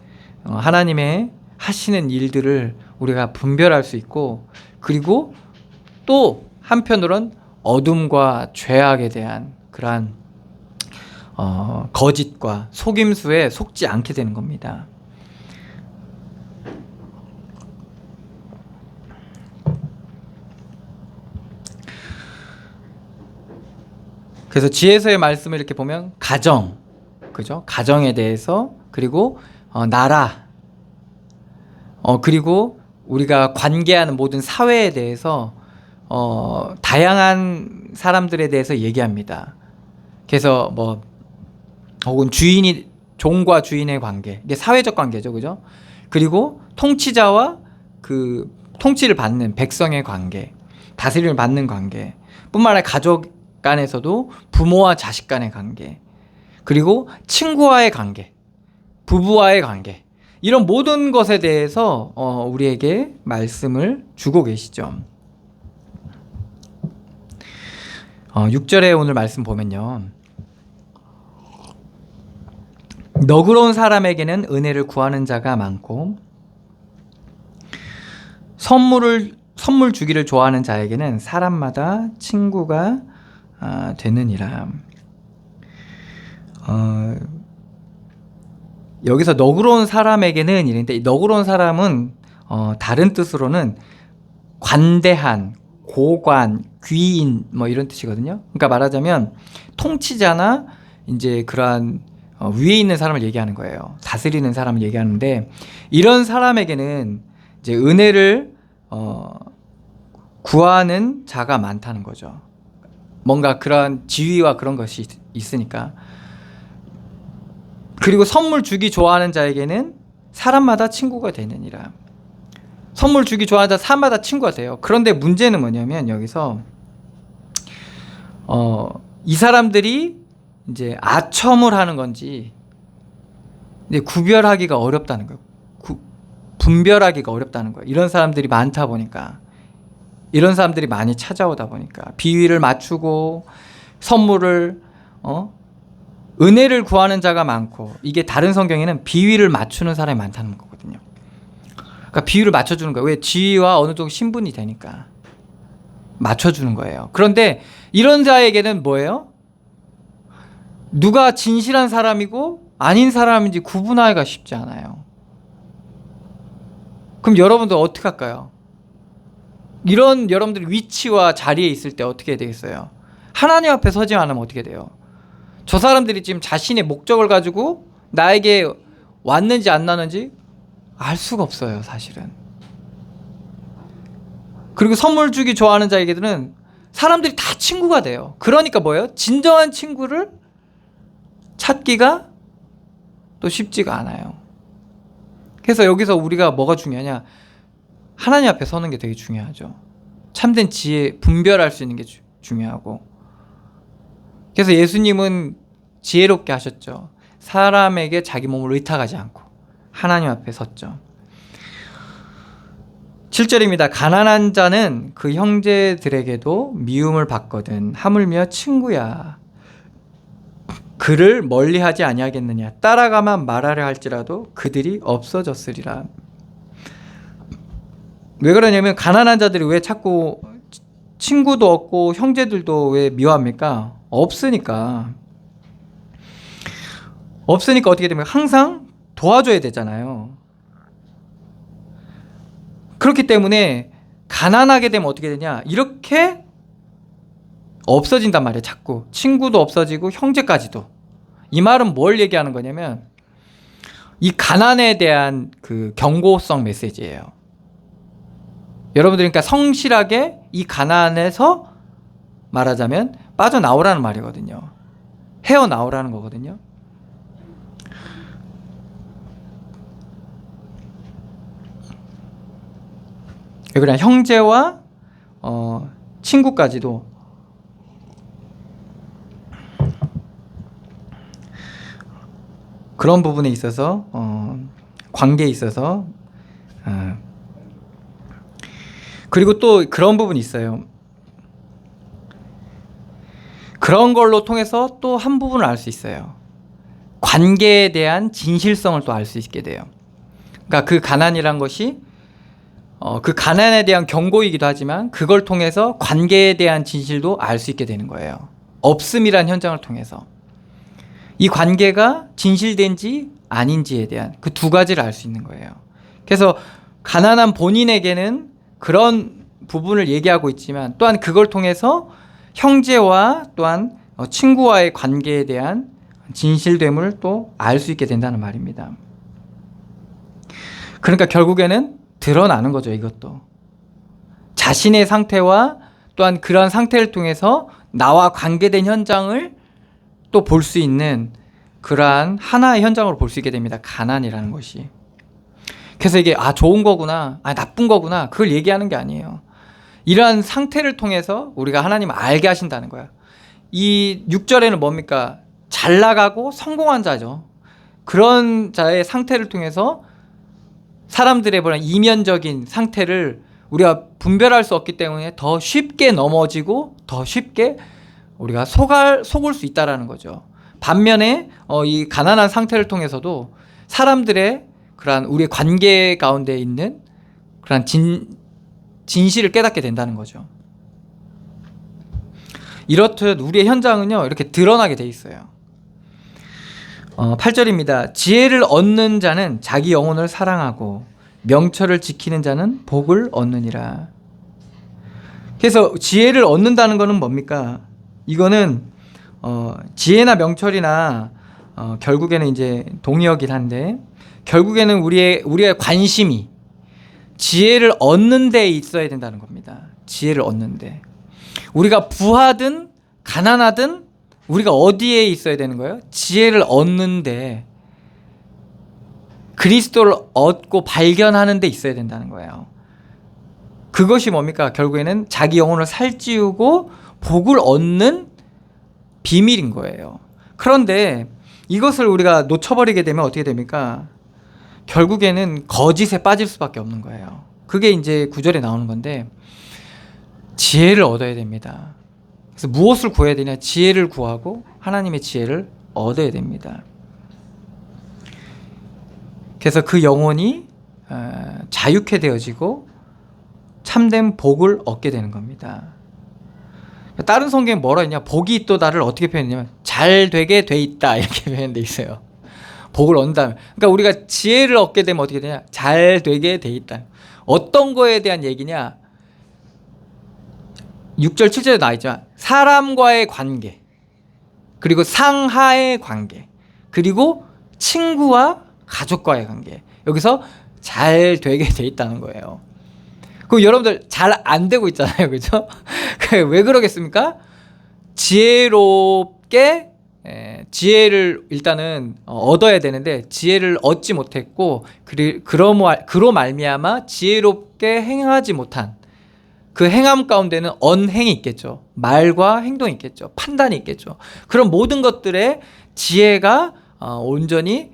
하나님의 하시는 일들을 우리가 분별할 수 있고 그리고 또 한편으론 어둠과 죄악에 대한 그러한 거짓과 속임수에 속지 않게 되는 겁니다. 그래서 지혜서의 말씀을 이렇게 보면 가정, 그죠? 가정에 대해서 그리고 나라, 그리고 우리가 관계하는 모든 사회에 대해서 다양한 사람들에 대해서 얘기합니다. 그래서 뭐 혹은 종과 주인의 관계, 이게 사회적 관계죠, 그죠? 그리고 통치자와 그 통치를 받는 백성의 관계, 다스림을 받는 관계, 뿐만 아니라 가족 간에서도 부모와 자식 간의 관계, 그리고 친구와의 관계, 부부와의 관계, 이런 모든 것에 대해서 우리에게 말씀을 주고 계시죠. 6절에 오늘 말씀 보면요, 너그러운 사람에게는 은혜를 구하는 자가 많고 선물 주기를 좋아하는 자에게는 사람마다 친구가 되느니라. 여기서 너그러운 사람에게는 이랬는데, 너그러운 사람은 다른 뜻으로는 관대한, 고관, 귀인 뭐 이런 뜻이거든요. 그러니까 말하자면 통치자나 이제 그러한 위에 있는 사람을 얘기하는 거예요. 다스리는 사람을 얘기하는데, 이런 사람에게는 이제 은혜를 구하는 자가 많다는 거죠. 뭔가 그런 지위와 그런 것이 있으니까. 그리고 선물 주기 좋아하는 자에게는 사람마다 친구가 되느니라. 선물 주기 좋아하는 자 사람마다 친구가 돼요. 그런데 문제는 뭐냐면 여기서 이 사람들이 이제 아첨을 하는 건지 이제 구별하기가 어렵다는 거예요. 분별하기가 어렵다는 거예요. 이런 사람들이 많다 보니까, 이런 사람들이 많이 찾아오다 보니까 비위를 맞추고 선물을 은혜를 구하는 자가 많고, 이게 다른 성경에는 비위를 맞추는 사람이 많다는 거거든요. 그러니까 비위를 맞춰주는 거예요. 왜? 지위와 어느 정도 신분이 되니까 맞춰주는 거예요. 그런데 이런 자에게는 뭐예요? 누가 진실한 사람이고 아닌 사람인지 구분하기가 쉽지 않아요. 그럼 여러분들 어떻게 할까요? 이런 여러분들이 위치와 자리에 있을 때 어떻게 해야 되겠어요? 하나님 앞에 서지 않으면 어떻게 돼요? 저 사람들이 지금 자신의 목적을 가지고 나에게 왔는지 안 나는지 알 수가 없어요, 사실은. 그리고 선물 주기 좋아하는 자에게는 사람들이 다 친구가 돼요. 그러니까 뭐예요? 진정한 친구를 찾기가 또 쉽지가 않아요. 그래서 여기서 우리가 뭐가 중요하냐? 하나님 앞에 서는 게 되게 중요하죠. 참된 지혜, 분별할 수 있는 게 중요하고. 그래서 예수님은 지혜롭게 하셨죠. 사람에게 자기 몸을 의탁하지 않고 하나님 앞에 섰죠. 7절입니다. 가난한 자는 그 형제들에게도 미움을 받거든 하물며 친구야 그를 멀리하지 아니하겠느냐. 따라가만 말하려 할지라도 그들이 없어졌으리라. 왜 그러냐면 가난한 자들이 왜 자꾸 친구도 없고 형제들도 왜 미워합니까? 없으니까 어떻게 됩니까? 항상 도와줘야 되잖아요. 그렇기 때문에 가난하게 되면 어떻게 되냐? 이렇게 없어진단 말이에요. 자꾸 친구도 없어지고 형제까지도. 이 말은 뭘 얘기하는 거냐면 이 가난에 대한 그 경고성 메시지예요. 여러분들 그러니까 성실하게 이 가난에서 말하자면 빠져나오라는 말이거든요. 헤어나오라는 거거든요. 그냥 형제와 친구까지도 그런 부분에 있어서 관계에 있어서 그리고 또 그런 부분이 있어요. 그런 걸로 통해서 또 한 부분을 알 수 있어요. 관계에 대한 진실성을 또 알 수 있게 돼요. 그러니까 그 가난이란 것이 그 가난에 대한 경고이기도 하지만 그걸 통해서 관계에 대한 진실도 알 수 있게 되는 거예요. 없음이란 현장을 통해서 이 관계가 진실된지 아닌지에 대한 그 두 가지를 알 수 있는 거예요. 그래서 가난한 본인에게는 그런 부분을 얘기하고 있지만 또한 그걸 통해서 형제와 또한 친구와의 관계에 대한 진실됨을 또 알 수 있게 된다는 말입니다. 그러니까 결국에는 드러나는 거죠. 이것도 자신의 상태와 또한 그런 상태를 통해서 나와 관계된 현장을 또 볼 수 있는 그러한 하나의 현장으로 볼 수 있게 됩니다. 가난이라는 것이. 그래서 이게 좋은 거구나, 나쁜 거구나, 그걸 얘기하는 게 아니에요. 이러한 상태를 통해서 우리가 하나님을 알게 하신다는 거야. 이 6절에는 뭡니까? 잘 나가고 성공한 자죠. 그런 자의 상태를 통해서 사람들의 보는 이면적인 상태를 우리가 분별할 수 없기 때문에 더 쉽게 넘어지고 더 쉽게 우리가 속을 수 있다는 거죠. 반면에 이 가난한 상태를 통해서도 사람들의 그러한 우리의 관계 가운데 있는 그러한 진실을 깨닫게 된다는 거죠. 이렇듯 우리의 현장은요 이렇게 드러나게 돼 있어요. 8절입니다. 지혜를 얻는 자는 자기 영혼을 사랑하고 명철을 지키는 자는 복을 얻느니라. 그래서 지혜를 얻는다는 것은 뭡니까? 이거는 지혜나 명철이나 결국에는 이제 동의어긴 한데 결국에는 우리의 관심이 지혜를 얻는 데 있어야 된다는 겁니다. 지혜를 얻는 데. 우리가 부하든 가난하든 우리가 어디에 있어야 되는 거예요? 지혜를 얻는데 그리스도를 얻고 발견하는 데 있어야 된다는 거예요. 그것이 뭡니까? 결국에는 자기 영혼을 살찌우고 복을 얻는 비밀인 거예요. 그런데 이것을 우리가 놓쳐버리게 되면 어떻게 됩니까? 결국에는 거짓에 빠질 수밖에 없는 거예요. 그게 이제 9절에 나오는 건데 지혜를 얻어야 됩니다. 그래서 무엇을 구해야 되냐? 지혜를 구하고 하나님의 지혜를 얻어야 됩니다. 그래서 그 영혼이 자유케 되어지고 참된 복을 얻게 되는 겁니다. 다른 성경에 뭐라 했냐? 복이 또 나를 어떻게 표현했냐면 잘 되게 돼 있다 이렇게 표현돼 있어요. 복을 얻는다면. 그러니까 우리가 지혜를 얻게 되면 어떻게 되냐? 잘 되게 돼 있다. 어떤 거에 대한 얘기냐? 6절 7절에 나와있지만 사람과의 관계, 그리고 상하의 관계, 그리고 친구와 가족과의 관계, 여기서 잘 되게 돼 있다는 거예요. 그럼 여러분들 잘 안 되고 있잖아요. 그죠? 왜 그러겠습니까? 지혜롭게 지혜를 일단은 얻어야 되는데 지혜를 얻지 못했고 그로 말미암아 지혜롭게 행하지 못한 그 행함 가운데는 언행이 있겠죠. 말과 행동이 있겠죠. 판단이 있겠죠. 그런 모든 것들의 지혜가 온전히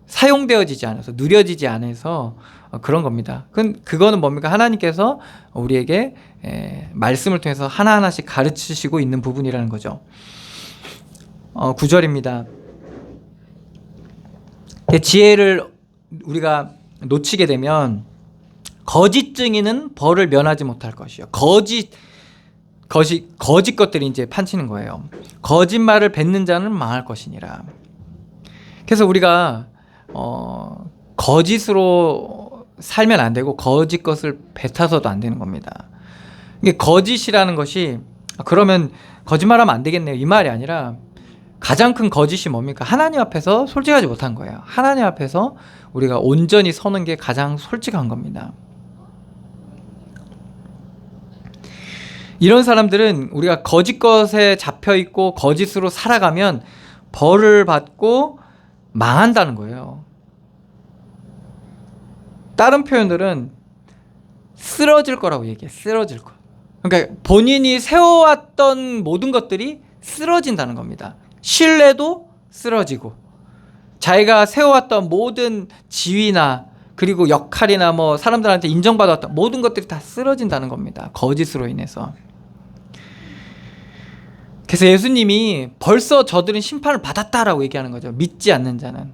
사용되어지지 않아서, 누려지지 않아서 그런 겁니다. 그거는 뭡니까? 하나님께서 우리에게 말씀을 통해서 하나하나씩 가르치시고 있는 부분이라는 거죠. 9절입니다. 지혜를 우리가 놓치게 되면 거짓 증인은 벌을 면하지 못할 것이요. 거짓 것들이 이제 판치는 거예요. 거짓말을 뱉는 자는 망할 것이니라. 그래서 우리가 거짓으로 살면 안 되고 거짓 것을 뱉어서도 안 되는 겁니다. 이게 거짓이라는 것이 그러면 거짓말하면 안 되겠네요, 이 말이 아니라 가장 큰 거짓이 뭡니까? 하나님 앞에서 솔직하지 못한 거예요. 하나님 앞에서 우리가 온전히 서는 게 가장 솔직한 겁니다. 이런 사람들은 우리가 거짓 것에 잡혀 있고 거짓으로 살아가면 벌을 받고 망한다는 거예요. 다른 표현들은 쓰러질 거라고 얘기해. 쓰러질 거. 그러니까 본인이 세워왔던 모든 것들이 쓰러진다는 겁니다. 신뢰도 쓰러지고, 자기가 세워왔던 모든 지위나 그리고 역할이나 뭐 사람들한테 인정받았던 모든 것들이 다 쓰러진다는 겁니다. 거짓으로 인해서. 그래서 예수님이 벌써 저들은 심판을 받았다라고 얘기하는 거죠. 믿지 않는 자는.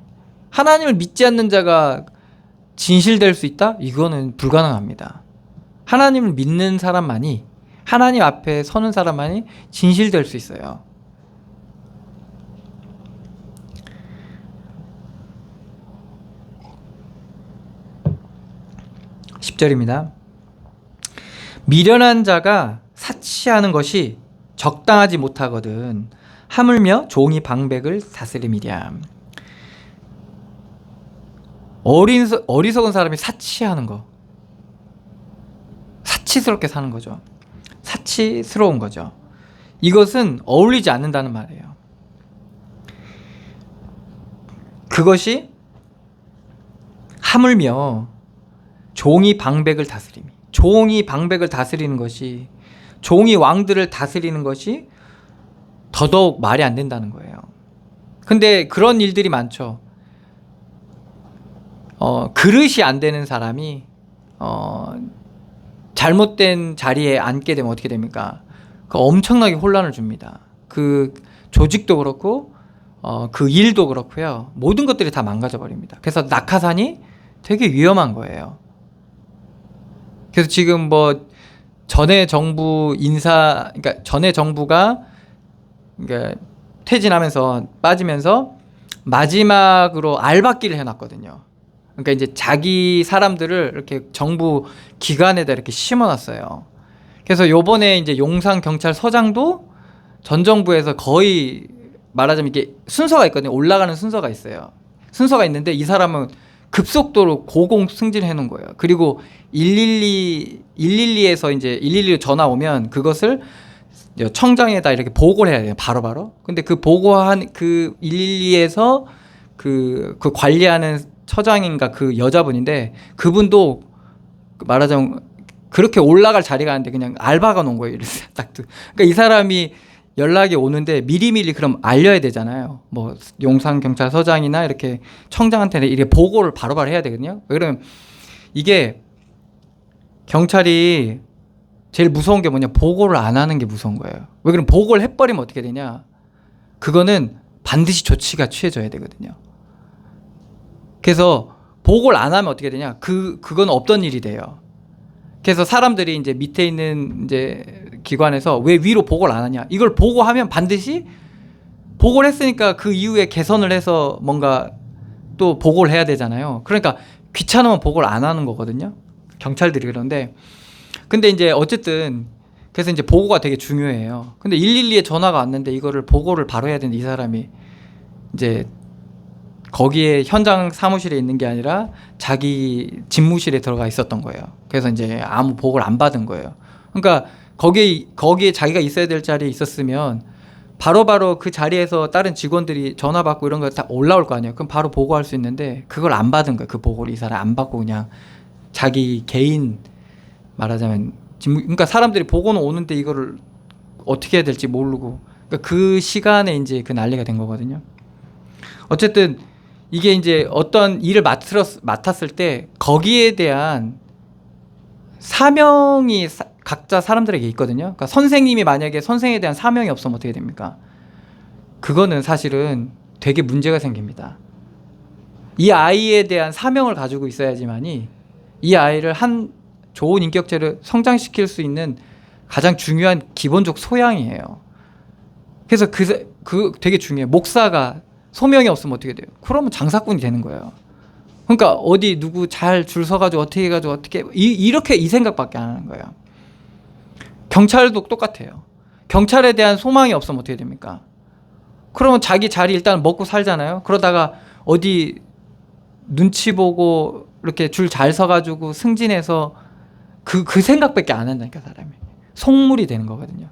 하나님을 믿지 않는 자가 진실될 수 있다? 이거는 불가능합니다. 하나님을 믿는 사람만이, 하나님 앞에 서는 사람만이 진실될 수 있어요. 10절입니다. 미련한 자가 사치하는 것이 적당하지 못하거든 하물며 종이 방백을 다스림이랴. 어리석은 사람이 사치하는 거, 사치스럽게 사는 거죠. 사치스러운 거죠. 이것은 어울리지 않는다는 말이에요. 그것이 하물며 종이 방백을 다스림이, 종이 방백을 다스리는 것이, 종이 왕들을 다스리는 것이 더더욱 말이 안 된다는 거예요. 근데 그런 일들이 많죠. 그릇이 안 되는 사람이 잘못된 자리에 앉게 되면 어떻게 됩니까? 엄청나게 혼란을 줍니다. 그 조직도 그렇고 그 일도 그렇고요. 모든 것들이 다 망가져 버립니다. 그래서 낙하산이 되게 위험한 거예요. 그래서 지금 뭐 전에 정부 그러니까 전에 정부가 그러니까 퇴진하면서 빠지면서 마지막으로 알박기를 해놨거든요. 그러니까 이제 자기 사람들을 이렇게 정부 기관에다 이렇게 심어놨어요. 그래서 요번에 이제 용산 경찰서장도 전 정부에서 거의 말하자면 이게 순서가 있거든요. 올라가는 순서가 있어요. 순서가 있는데 이 사람은 급속도로 고공 승진해 놓은 거예요. 그리고 112에서 이제 112로 전화 오면 그것을 청장에다 이렇게 보고를 해야 돼요. 바로바로. 근데 그 보고한 그 112에서 그 관리하는 처장인가 그 여자분인데 그분도 말하자면 그렇게 올라갈 자리가 아닌데 그냥 알바가 놓은 거예요. 딱. 그러니까 이 사람이 연락이 오는데 미리미리 그럼 알려야 되잖아요. 뭐 용산경찰서장이나 이렇게 청장한테는 이렇게 보고를 바로바로 해야 되거든요. 그러면 이게 경찰이 제일 무서운 게 뭐냐, 보고를 안 하는 게 무서운 거예요. 왜 그러면 보고를 해버리면 어떻게 되냐, 그거는 반드시 조치가 취해져야 되거든요. 그래서 보고를 안 하면 어떻게 되냐, 그건 없던 일이 돼요. 그래서 사람들이 이제 밑에 있는 이제 기관에서 왜 위로 보고를 안 하냐, 이걸 보고하면 반드시 보고를 했으니까 그 이후에 개선을 해서 뭔가 또 보고를 해야 되잖아요. 그러니까 귀찮으면 보고를 안 하는 거거든요, 경찰들이. 그런데 근데 이제 어쨌든 그래서 이제 보고가 되게 중요해요. 근데 112에 전화가 왔는데 이거를 보고를 바로 해야 되는데 이 사람이 이제 거기에 현장 사무실에 있는 게 아니라 자기 집무실에 들어가 있었던 거예요. 그래서 이제 아무 보고를 안 받은 거예요. 그러니까 거기에 자기가 있어야 될 자리에 있었으면 바로바로 그 자리에서 다른 직원들이 전화 받고 이런 거 다 올라올 거 아니에요. 그럼 바로 보고할 수 있는데 그걸 안 받은 거예요. 그 보고를 이 사람 안 받고 그냥 자기 개인, 말하자면 그러니까 사람들이 보고는 오는데 이거를 어떻게 해야 될지 모르고, 그러니까 그 시간에 이제 그 난리가 된 거거든요. 어쨌든 이게 이제 어떤 일을 맡았을 때 거기에 대한 사명이 각자 사람들에게 있거든요. 그러니까 선생님이 만약에 선생에 대한 사명이 없으면 어떻게 됩니까? 그거는 사실은 되게 문제가 생깁니다. 이 아이에 대한 사명을 가지고 있어야지만이 이 아이를 한 좋은 인격체를 성장시킬 수 있는 가장 중요한 기본적 소양이에요. 그래서 그 되게 중요해요. 목사가 소명이 없으면 어떻게 돼요? 그러면 장사꾼이 되는 거예요. 그러니까 어디 누구 잘 줄 서가지고 어떻게 해가지고 어떻게 이렇게 이 생각밖에 안 하는 거예요. 경찰도 똑같아요. 경찰에 대한 소망이 없으면 어떻게 됩니까? 그러면 자기 자리 일단 먹고 살잖아요. 그러다가 어디 눈치 보고 이렇게 줄 잘 서가지고 승진해서 그 생각밖에 안 한다니까 사람이. 속물이 되는 거거든요.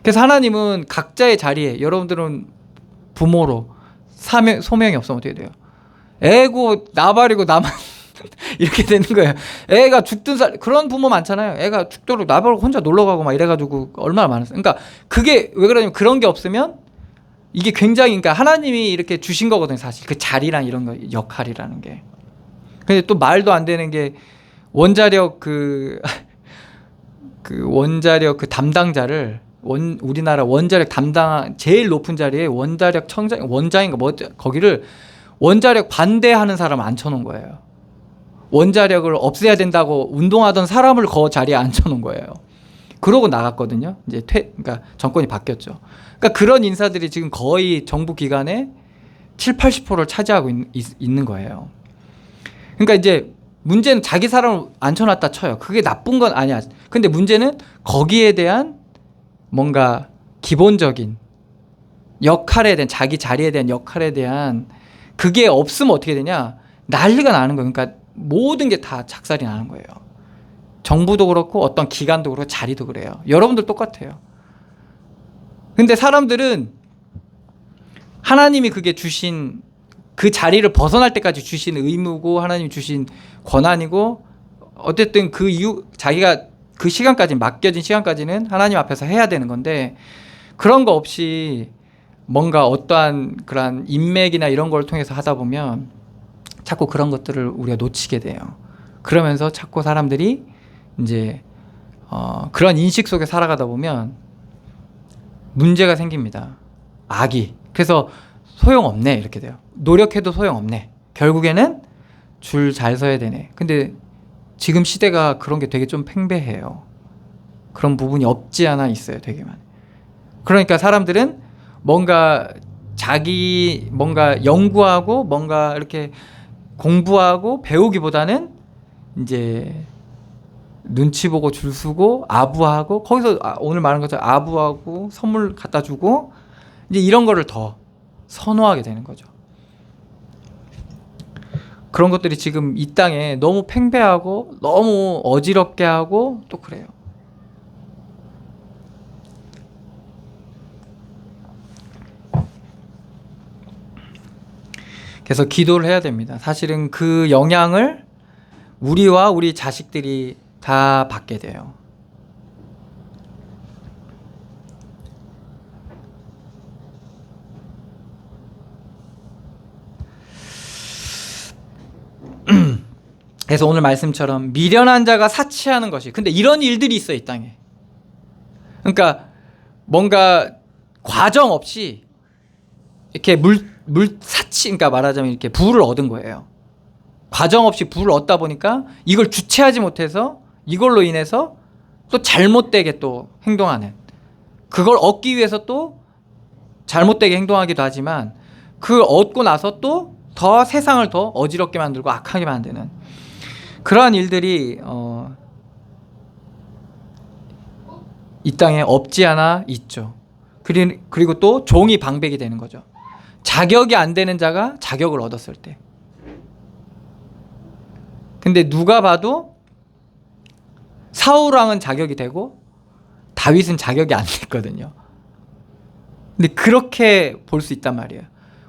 그래서 하나님은 각자의 자리에 여러분들은 부모로 소명이 없으면 어떻게 돼요? 애고 나발이고 나만 이렇게 되는 거예요. 애가 죽든 살 그런 부모 많잖아요. 애가 죽도록 나발고 혼자 놀러 가고 막 이래가지고 얼마나 많았어요. 그러니까 그게 왜 그러냐면 그런 게 없으면 이게 굉장히 그러니까 하나님이 이렇게 주신 거거든요. 사실 그 자리랑 이런 거 역할이라는 게. 근데 또 말도 안 되는 게 원자력 그 원자력 그 담당자를 우리나라 원자력 담당 제일 높은 자리에 원자력 원장인가 뭐 거기를 원자력 반대하는 사람을 앉혀놓은 거예요. 원자력을 없애야 된다고 운동하던 사람을 그 자리에 앉혀놓은 거예요. 그러고 나갔거든요. 이제 그러니까 정권이 바뀌었죠. 그러니까 그런 인사들이 지금 거의 정부 기관의 70-80%를 차지하고 있는 거예요. 그러니까 이제 문제는 자기 사람을 앉혀놨다 쳐요. 그게 나쁜 건 아니야. 근데 문제는 거기에 대한 뭔가 기본적인 역할에 대한 자기 자리에 대한 역할에 대한 그게 없으면 어떻게 되냐? 난리가 나는 거예요. 그러니까 모든 게 다 작살이 나는 거예요. 정부도 그렇고 어떤 기관도 그렇고 자리도 그래요. 여러분들 똑같아요. 근데 사람들은 하나님이 그게 주신 그 자리를 벗어날 때까지 주신 의무고 하나님이 주신 권한이고 어쨌든 그 이유 자기가 그 시간까지 맡겨진 시간까지는 하나님 앞에서 해야 되는 건데 그런 거 없이 뭔가 어떠한 그런 인맥이나 이런 걸 통해서 하다 보면 자꾸 그런 것들을 우리가 놓치게 돼요. 그러면서 자꾸 사람들이 이제 그런 인식 속에 살아가다 보면 문제가 생깁니다. 악이. 그래서 소용없네 이렇게 돼요. 노력해도 소용없네. 결국에는 줄 잘 서야 되네. 근데 지금 시대가 그런 게 되게 좀 팽배해요. 그런 부분이 없지 않아 있어요. 되게 많이. 그러니까 사람들은 뭔가 자기 뭔가 연구하고 뭔가 이렇게 공부하고 배우기보다는 이제 눈치 보고 줄 서고 아부하고 거기서 오늘 말한 것처럼 아부하고 선물 갖다 주고 이제 이런 거를 더 선호하게 되는 거죠. 그런 것들이 지금 이 땅에 너무 팽배하고 너무 어지럽게 하고 또 그래요. 그래서 기도를 해야 됩니다. 사실은 그 영향을 우리와 우리 자식들이 다 받게 돼요. 그래서 오늘 말씀처럼 미련한 자가 사치하는 것이 근데 이런 일들이 있어요. 이 땅에. 그러니까 뭔가 과정 없이 이렇게 사치 그러니까 말하자면 이렇게 부를 얻은 거예요. 과정 없이 부를 얻다 보니까 이걸 주체하지 못해서 이걸로 인해서 또 잘못되게 또 행동하는 그걸 얻기 위해서 또 잘못되게 행동하기도 하지만 그 얻고 나서 또 더 세상을 더 어지럽게 만들고 악하게 만드는 그러한 일들이 이 땅에 없지 않아 있죠. 그리고 또 종이 방백이 되는 거죠. 자격이 안 되는 자가 자격을 얻었을 때. 근데 누가 봐도 사울 왕은 자격이 되고 다윗은 자격이 안 됐거든요. 근데 그렇게 볼 수 있단 말이에요.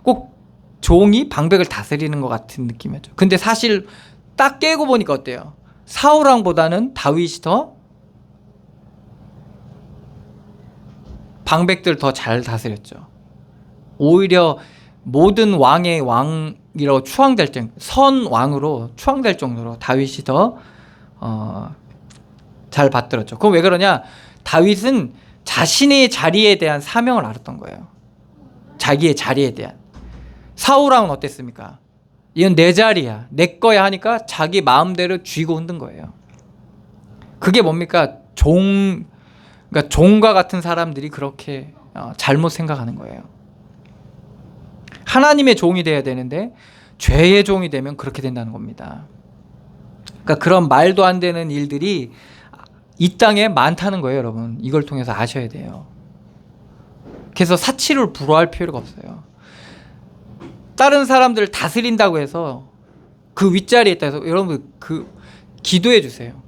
꼭 종이 방백을 다스리는 것 같은 느낌이었죠. 근데 사실 딱 깨고 보니까 어때요? 사울 왕보다는 다윗이 더 방백들 더 잘 다스렸죠. 오히려 모든 왕의 왕이라고 추앙될 정도, 선 왕으로 추앙될 정도로 다윗이 더 잘 받들었죠. 그럼 왜 그러냐? 다윗은 자신의 자리에 대한 사명을 알았던 거예요. 자기의 자리에 대한. 사울왕은 어땠습니까? 이건 내 자리야, 내 거야 하니까 자기 마음대로 쥐고 흔든 거예요. 그게 뭡니까? 그러니까 종과 같은 사람들이 그렇게 잘못 생각하는 거예요. 하나님의 종이 돼야 되는데 죄의 종이 되면 그렇게 된다는 겁니다. 그러니까 그런 말도 안 되는 일들이 이 땅에 많다는 거예요, 여러분. 이걸 통해서 아셔야 돼요. 그래서 사치를 부러워할 필요가 없어요. 다른 사람들을 다스린다고 해서 그 윗자리에 있다 해서 여러분 기도해 주세요.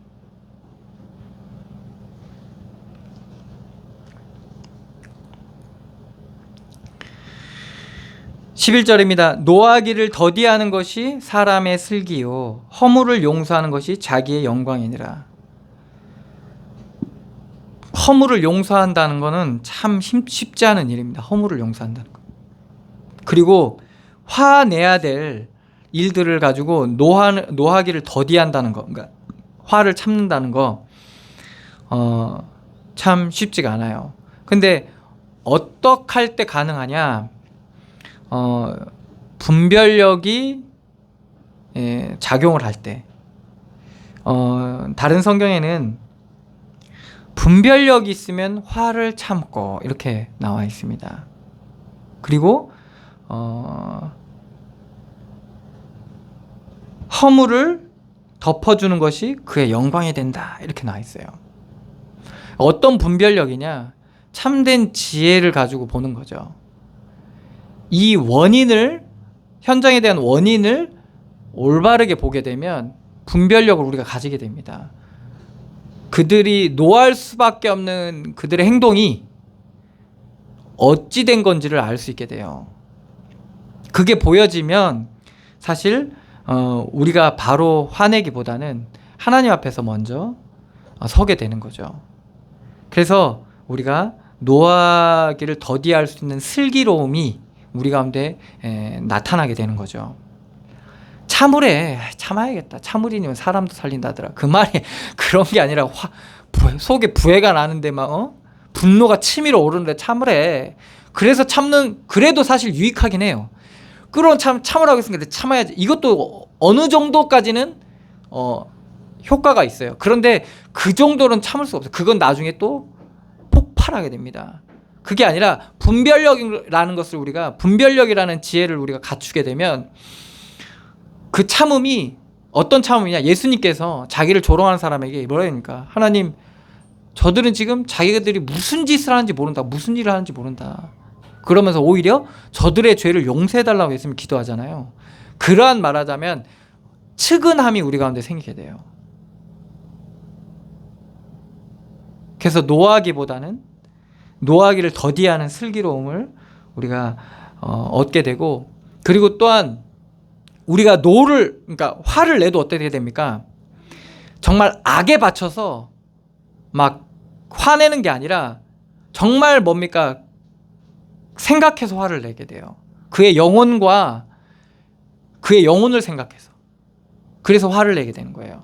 (11절입니다) 노하기를 더디하는 것이 사람의 슬기요 허물을 용서하는 것이 자기의 영광이니라. 허물을 용서한다는 것은 참 쉽지 않은 일입니다. 허물을 용서한다는 것. 그리고 화내야 될 일들을 가지고 노하기를 더디한다는 거, 그러니까 화를 참는다는 거, 참 쉽지가 않아요. 근데 어떻게 할 때 가능하냐? 분별력이 작용을 할 때. 다른 성경에는 분별력이 있으면 화를 참고 이렇게 나와 있습니다. 그리고 허물을 덮어주는 것이 그의 영광이 된다 이렇게 나와 있어요. 어떤 분별력이냐? 참된 지혜를 가지고 보는 거죠. 이 현장에 대한 원인을 올바르게 보게 되면 분별력을 우리가 가지게 됩니다. 그들이 노할 수밖에 없는 그들의 행동이 어찌 된 건지를 알 수 있게 돼요. 그게 보여지면 사실 우리가 바로 화내기보다는 하나님 앞에서 먼저 서게 되는 거죠. 그래서 우리가 노하기를 더디할 수 있는 슬기로움이 우리 가운데 나타나게 되는 거죠. 참아야겠다. 참으리면 사람도 살린다더라. 그 말이 그런 게 아니라 속에 부해가 나는데 막 분노가 치밀어 오르는데 참으래. 그래서 그래도 사실 유익하긴 해요. 참으라고 했으니까 참아야지. 이것도 어느 정도까지는 효과가 있어요. 그런데 그 정도는 참을 수 없어요. 그건 나중에 또 폭발하게 됩니다. 그게 아니라 분별력이라는 지혜를 우리가 갖추게 되면 그 참음이 어떤 참음이냐? 예수님께서 자기를 조롱하는 사람에게 뭐라 합니까? 하나님, 저들은 지금 자기들이 무슨 짓을 하는지 모른다. 무슨 일을 하는지 모른다. 그러면서 오히려 저들의 죄를 용서해달라고 예수님이 기도하잖아요. 그러한 말하자면 측은함이 우리 가운데 생기게 돼요. 그래서 노하기를 더디하는 슬기로움을 우리가 얻게 되고, 그리고 또한 우리가 그러니까 화를 내도 어떻게 됩니까? 정말 악에 받쳐서 막 화내는 게 아니라 정말 뭡니까? 생각해서 화를 내게 돼요. 그의 영혼을 생각해서. 그래서 화를 내게 되는 거예요.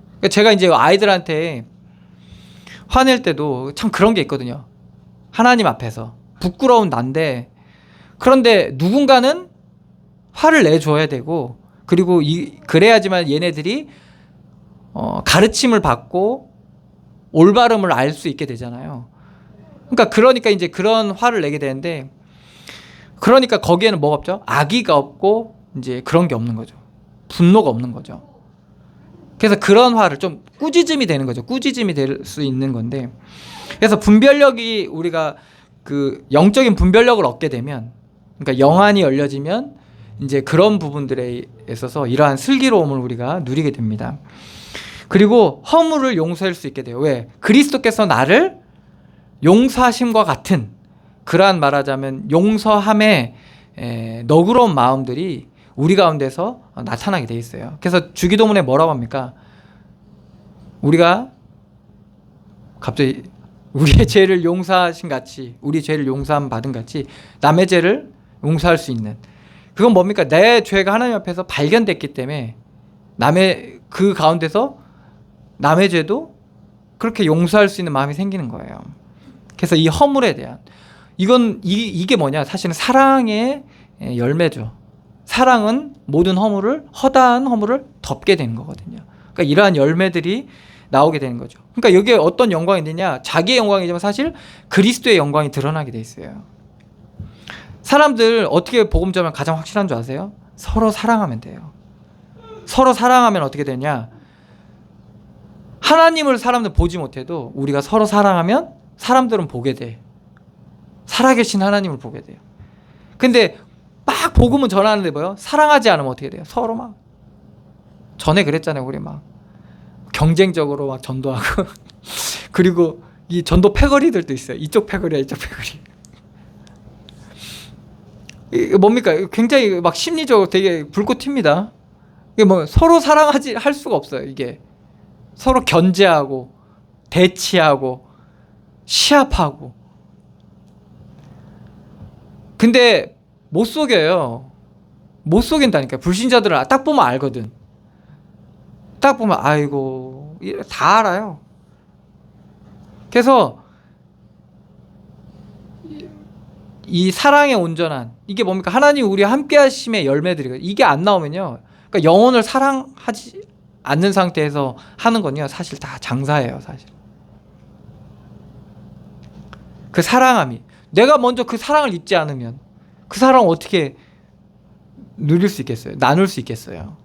그러니까 제가 이제 아이들한테 화낼 때도 참 그런 게 있거든요. 하나님 앞에서 부끄러운 난데, 그런데 누군가는 화를 내줘야 되고, 그리고 그래야지만 얘네들이 가르침을 받고 올바름을 알 수 있게 되잖아요. 그러니까 이제 그런 화를 내게 되는데, 그러니까 거기에는 뭐가 없죠? 악의가 없고 이제 그런 게 없는 거죠. 분노가 없는 거죠. 그래서 그런 화를 좀 꾸짖음이 되는 거죠. 꾸짖음이 될 수 있는 건데, 그래서 분별력이 우리가 그 영적인 분별력을 얻게 되면, 그러니까 영안이 열려지면 이제 그런 부분들에 있어서 이러한 슬기로움을 우리가 누리게 됩니다. 그리고 허물을 용서할 수 있게 돼요. 왜? 그리스도께서 나를 용서하심과 같은, 그러한 말하자면 용서함의 너그러운 마음들이 우리 가운데서 나타나게 돼 있어요. 그래서 주기도문에 뭐라고 합니까? 우리가 갑자기 우리의 죄를 용서하신 같이, 우리 죄를 용서함 받은 같이 남의 죄를 용서할 수 있는. 그건 뭡니까? 내 죄가 하나님 앞에서 발견됐기 때문에 남의 그 가운데서 남의 죄도 그렇게 용서할 수 있는 마음이 생기는 거예요. 그래서 이 허물에 대한 이게 뭐냐? 사실은 사랑의 열매죠. 사랑은 모든 허물을, 허다한 허물을 덮게 되는 거거든요. 그러니까 이러한 열매들이 나오게 되는 거죠. 그러니까 여기에 어떤 영광이 있느냐? 자기의 영광이지만 사실 그리스도의 영광이 드러나게 돼 있어요. 사람들 어떻게 복음 전하면 가장 확실한 줄 아세요? 서로 사랑하면 돼요. 서로 사랑하면 어떻게 되냐? 하나님을 사람들 보지 못해도 우리가 서로 사랑하면 사람들은 보게 돼. 살아계신 하나님을 보게 돼요. 근데 막 복음은 전하는데 뭐요? 사랑하지 않으면 어떻게 돼요? 서로 막 전에 그랬잖아요. 우리 막 경쟁적으로 막 전도하고 그리고 이 전도 패거리들도 있어요. 이쪽 패거리야, 이쪽 패거리. 이게 뭡니까? 굉장히 막 심리적으로 되게 불꽃 튑니다. 이게 뭐 서로 사랑하지 할 수가 없어요. 이게 서로 견제하고 대치하고 시합하고. 근데 못 속여요. 못 속인다니까. 불신자들은 딱 보면 알거든. 딱 보면 아이고 다 알아요. 그래서 이 사랑의 온전한 이게 뭡니까? 하나님 우리와 함께 하심의 열매들이거든요. 이게 안 나오면요. 그러니까 영혼을 사랑하지 않는 상태에서 하는 건요. 사실 다 장사예요. 사실. 그 사랑함이 내가 먼저 그 사랑을 입지 않으면 그 사랑을 어떻게 누릴 수 있겠어요? 나눌 수 있겠어요?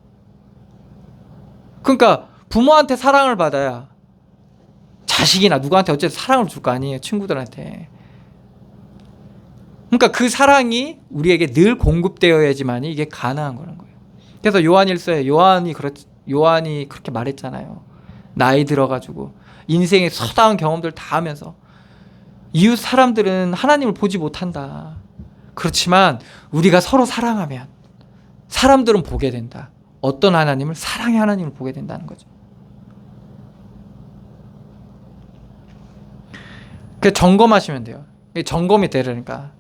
그러니까 부모한테 사랑을 받아야 자식이나 누구한테 어쨌든 사랑을 줄 거 아니에요. 친구들한테. 그러니까 그 사랑이 우리에게 늘 공급되어야지만 이게 가능한 거라는 거예요. 그래서 요한일서에 요한이 그렇게 말했잖아요. 나이 들어가지고 인생의 서다한 경험들 다 하면서 이웃 사람들은 하나님을 보지 못한다. 그렇지만 우리가 서로 사랑하면 사람들은 보게 된다. 어떤 하나님을? 사랑의 하나님을 보게 된다는 거죠. 그 점검하시면 돼요. 점검이 되려니까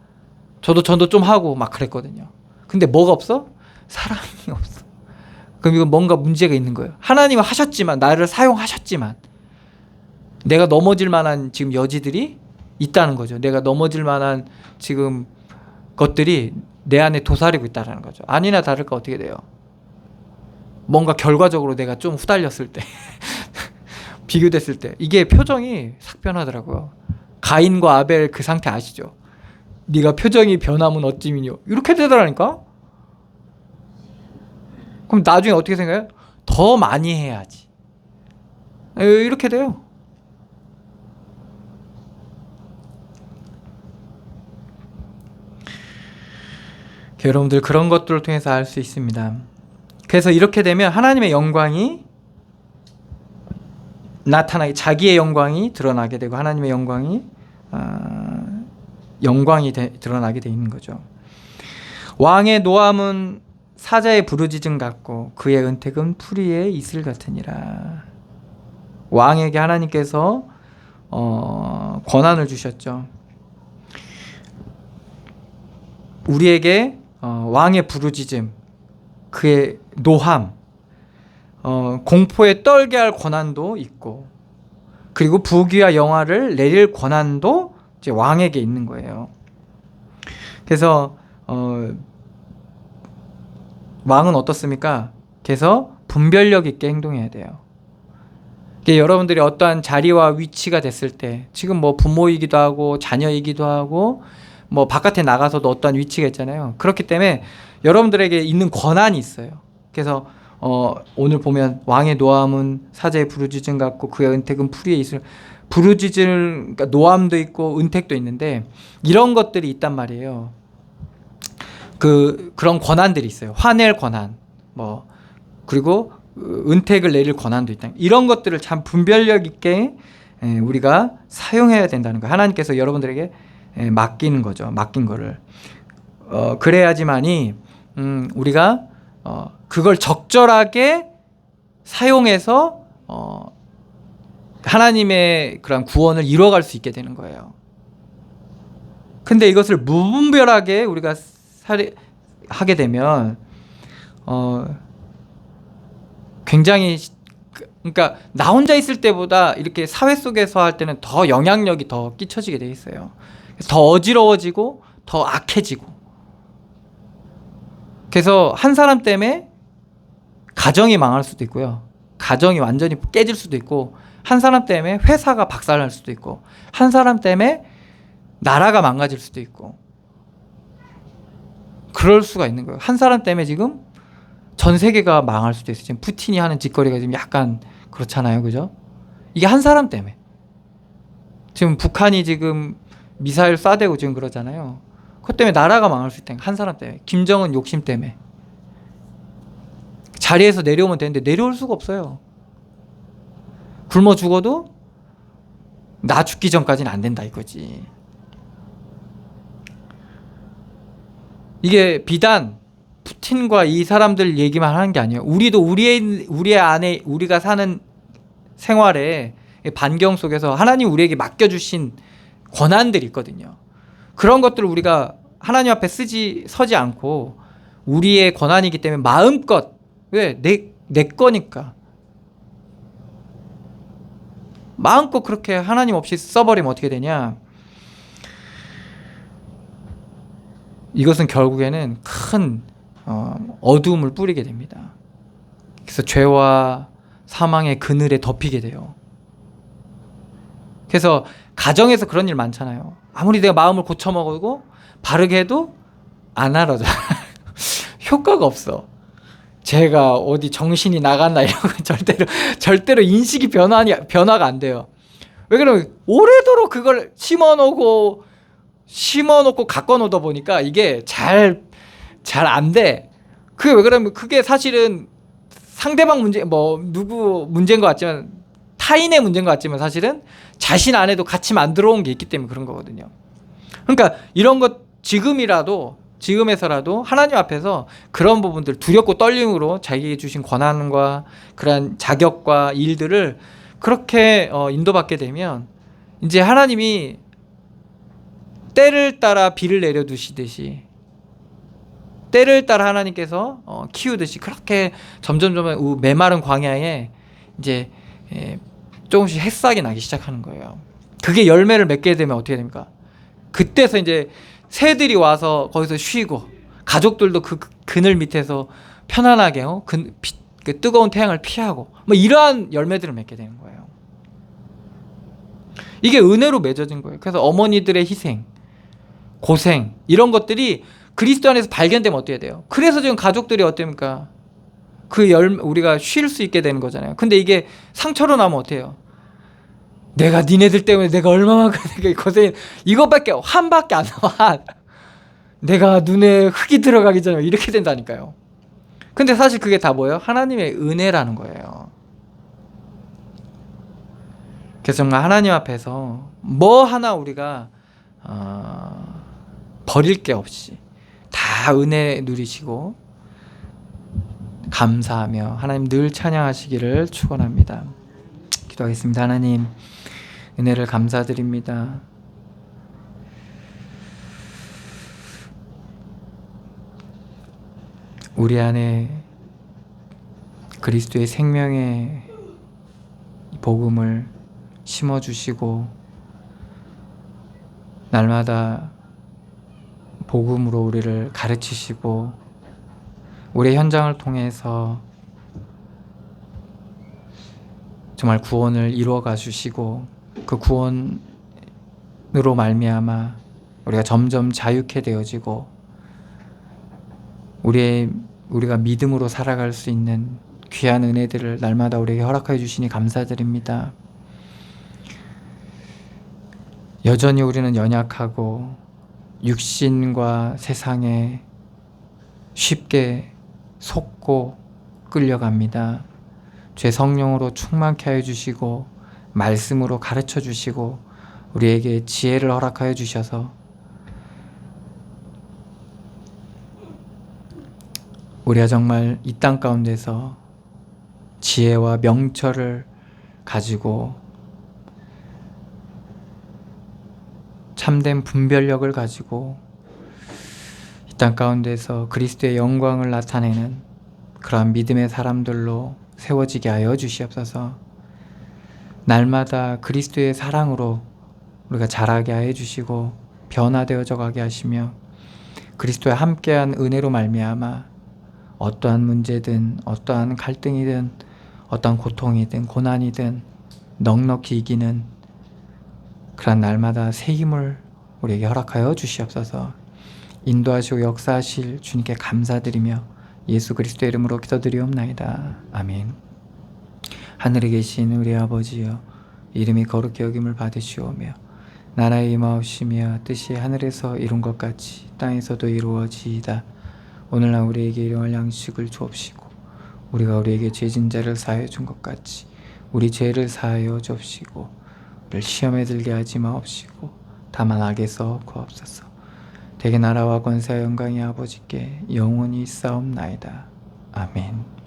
저도 전도 좀 하고 막 그랬거든요. 근데 뭐가 없어? 사랑이 없어. 그럼 이건 뭔가 문제가 있는 거예요. 하나님은 하셨지만 나를 사용하셨지만 내가 넘어질 만한 지금 여지들이 있다는 거죠. 내가 넘어질 만한 지금 것들이 내 안에 도사리고 있다는 거죠. 아니나 다를까 어떻게 돼요? 뭔가 결과적으로 내가 좀 후달렸을 때 비교됐을 때 이게 표정이 싹 변하더라고요. 가인과 아벨 그 상태 아시죠? 네가 표정이 변하면 어찌미뇨 이렇게 되더라니까. 그럼 나중에 어떻게 생각해요? 더 많이 해야지. 이렇게 돼요. 여러분들 그런 것들을 통해서 알 수 있습니다. 그래서 이렇게 되면 하나님의 영광이 나타나게 자기의 영광이 드러나게 되고 하나님의 영광이 드러나게 돼 있는 거죠. 왕의 노함은 사자의 부르짖음 같고 그의 은택은 풀이의 이슬 같으니라. 왕에게 하나님께서 권한을 주셨죠. 우리에게 왕의 부르짖음, 그의 노함, 공포에 떨게 할 권한도 있고, 그리고 부귀와 영화를 내릴 권한도 이제 왕에게 있는 거예요. 그래서 왕은 어떻습니까? 그래서 분별력 있게 행동해야 돼요. 여러분들이 어떠한 자리와 위치가 됐을 때, 지금 뭐 부모이기도 하고 자녀이기도 하고 뭐 바깥에 나가서도 어떠한 위치가 있잖아요. 그렇기 때문에 여러분들에게 있는 권한이 있어요. 그래서 오늘 보면 왕의 노함은 사자의 부르짖음 같고 그의 은택은 풀이의 이슬. 부르짖음, 그러니까 노함도 있고 은택도 있는데 이런 것들이 있단 말이에요. 그런 권한들이 있어요. 화낼 권한, 뭐 그리고 은택을 내릴 권한도 있다. 이런 것들을 참 분별력 있게 우리가 사용해야 된다는 거예요. 하나님께서 여러분들에게 맡기는 거죠. 맡긴 거를 그래야지만이 우리가 그걸 적절하게 사용해서 하나님의 그런 구원을 이루어갈 수 있게 되는 거예요. 근데 이것을 무분별하게 우리가 하게 되면 굉장히 그러니까 나 혼자 있을 때보다 이렇게 사회 속에서 할 때는 더 영향력이 더 끼쳐지게 돼 있어요. 더 어지러워지고 더 악해지고. 그래서 한 사람 때문에 가정이 망할 수도 있고요. 가정이 완전히 깨질 수도 있고, 한 사람 때문에 회사가 박살날 수도 있고, 한 사람 때문에 나라가 망가질 수도 있고, 그럴 수가 있는 거예요. 한 사람 때문에 지금 전 세계가 망할 수도 있어요. 지금 푸틴이 하는 짓거리가 지금 약간 그렇잖아요, 그죠? 이게 한 사람 때문에. 지금 북한이 지금 미사일 쏴대고 지금 그러잖아요. 그것 때문에 나라가 망할 수 있다는, 한 사람 때문에. 김정은 욕심 때문에. 자리에서 내려오면 되는데 내려올 수가 없어요. 굶어 죽어도 나 죽기 전까지는 안 된다 이거지. 이게 비단 푸틴과 이 사람들 얘기만 하는 게 아니에요. 우리도 우리 안에 우리가 사는 생활에 반경 속에서 하나님 우리에게 맡겨주신 권한들이 있거든요. 그런 것들을 우리가 하나님 앞에 서지 않고 우리의 권한이기 때문에 마음껏, 왜? 내 거니까 마음껏 그렇게 하나님 없이 써버리면 어떻게 되냐? 이것은 결국에는 큰 어두움을 뿌리게 됩니다. 그래서 죄와 사망의 그늘에 덮이게 돼요. 그래서 가정에서 그런 일 많잖아요. 아무리 내가 마음을 고쳐먹고 바르게 해도 안 알아져. 효과가 없어. 제가 어디 정신이 나갔나 이런 건 절대로 인식이 변화가 안 돼요. 왜 그러면 오래도록 그걸 심어놓고 갖고 놓다 보니까 이게 잘 안 돼. 그게 왜 그러면 그게 사실은 상대방 문제, 뭐 누구 문제인 것 같지만, 타인의 문제인 것 같지만 사실은 자신 안에도 같이 만들어 온 게 있기 때문에 그런 거거든요. 그러니까 이런 것 지금에서라도 하나님 앞에서 그런 부분들, 두렵고 떨림으로 자기에게 주신 권한과 그런 자격과 일들을 그렇게 인도받게 되면 이제 하나님이 때를 따라 비를 내려두시듯이, 때를 따라 하나님께서 키우듯이 그렇게 점점 메마른 광야에 이제 조금씩 햇살이 나기 시작하는 거예요. 그게 열매를 맺게 되면 어떻게 됩니까? 그때서 이제 새들이 와서 거기서 쉬고, 가족들도 그 그늘 밑에서 편안하게 그 뜨거운 태양을 피하고, 뭐 이러한 열매들을 맺게 되는 거예요. 이게 은혜로 맺어진 거예요. 그래서 어머니들의 희생, 고생, 이런 것들이 그리스도 안에서 발견되면 어떻게 돼요? 그래서 지금 가족들이 어떻습니까? 우리가 쉴 수 있게 되는 거잖아요. 근데 이게 상처로 나면 어때요? 내가 니네들 때문에 내가 얼마만큼 고생, 이것밖에, 한밖에 안 나와. 내가 눈에 흙이 들어가기 전에 이렇게 된다니까요. 근데 사실 그게 다 뭐예요? 하나님의 은혜라는 거예요. 그래서 정말 하나님 앞에서 뭐 하나 우리가 버릴 게 없이 다 은혜 누리시고 감사하며 하나님 늘 찬양하시기를 축원합니다. 기도하겠습니다. 하나님, 은혜를 감사드립니다. 우리 안에 그리스도의 생명의 복음을 심어주시고 날마다 복음으로 우리를 가르치시고 우리의 현장을 통해서 정말 구원을 이루어가 주시고, 그 구원으로 말미암아 우리가 점점 자유케 되어지고 우리가 믿음으로 살아갈 수 있는 귀한 은혜들을 날마다 우리에게 허락하여 주시니 감사드립니다. 여전히 우리는 연약하고 육신과 세상에 쉽게 속고 끌려갑니다. 죄 성령으로 충만케 하여 주시고 말씀으로 가르쳐 주시고 우리에게 지혜를 허락하여 주셔서 우리가 정말 이 땅 가운데서 지혜와 명철을 가지고 참된 분별력을 가지고 이 땅 가운데서 그리스도의 영광을 나타내는 그러한 믿음의 사람들로 세워지게 하여 주시옵소서. 날마다 그리스도의 사랑으로 우리가 자라게 하여 주시고 변화되어져 가게 하시며 그리스도와 함께한 은혜로 말미암아 어떠한 문제든 어떠한 갈등이든 어떠한 고통이든 고난이든 넉넉히 이기는 그런 날마다 새 힘을 우리에게 허락하여 주시옵소서. 인도하시고 역사하실 주님께 감사드리며 예수 그리스도의 이름으로 기도드리옵나이다. 아멘. 하늘에 계신 우리 아버지여, 이름이 거룩히 여김을 받으시오며 나라의 임하옵시며 뜻이 하늘에서 이룬 것 같이 땅에서도 이루어지이다. 오늘날 우리에게 일용할 양식을 주옵시고 우리가 우리에게 죄진 자를 사하여 준 것 같이 우리 죄를 사하여 주옵시고 우리를 시험에 들게 하지 마옵시고 다만 악에서 구하옵소서. 대개 나라와 권세와 영광이 아버지께 영원히 있사옵나이다. 아멘.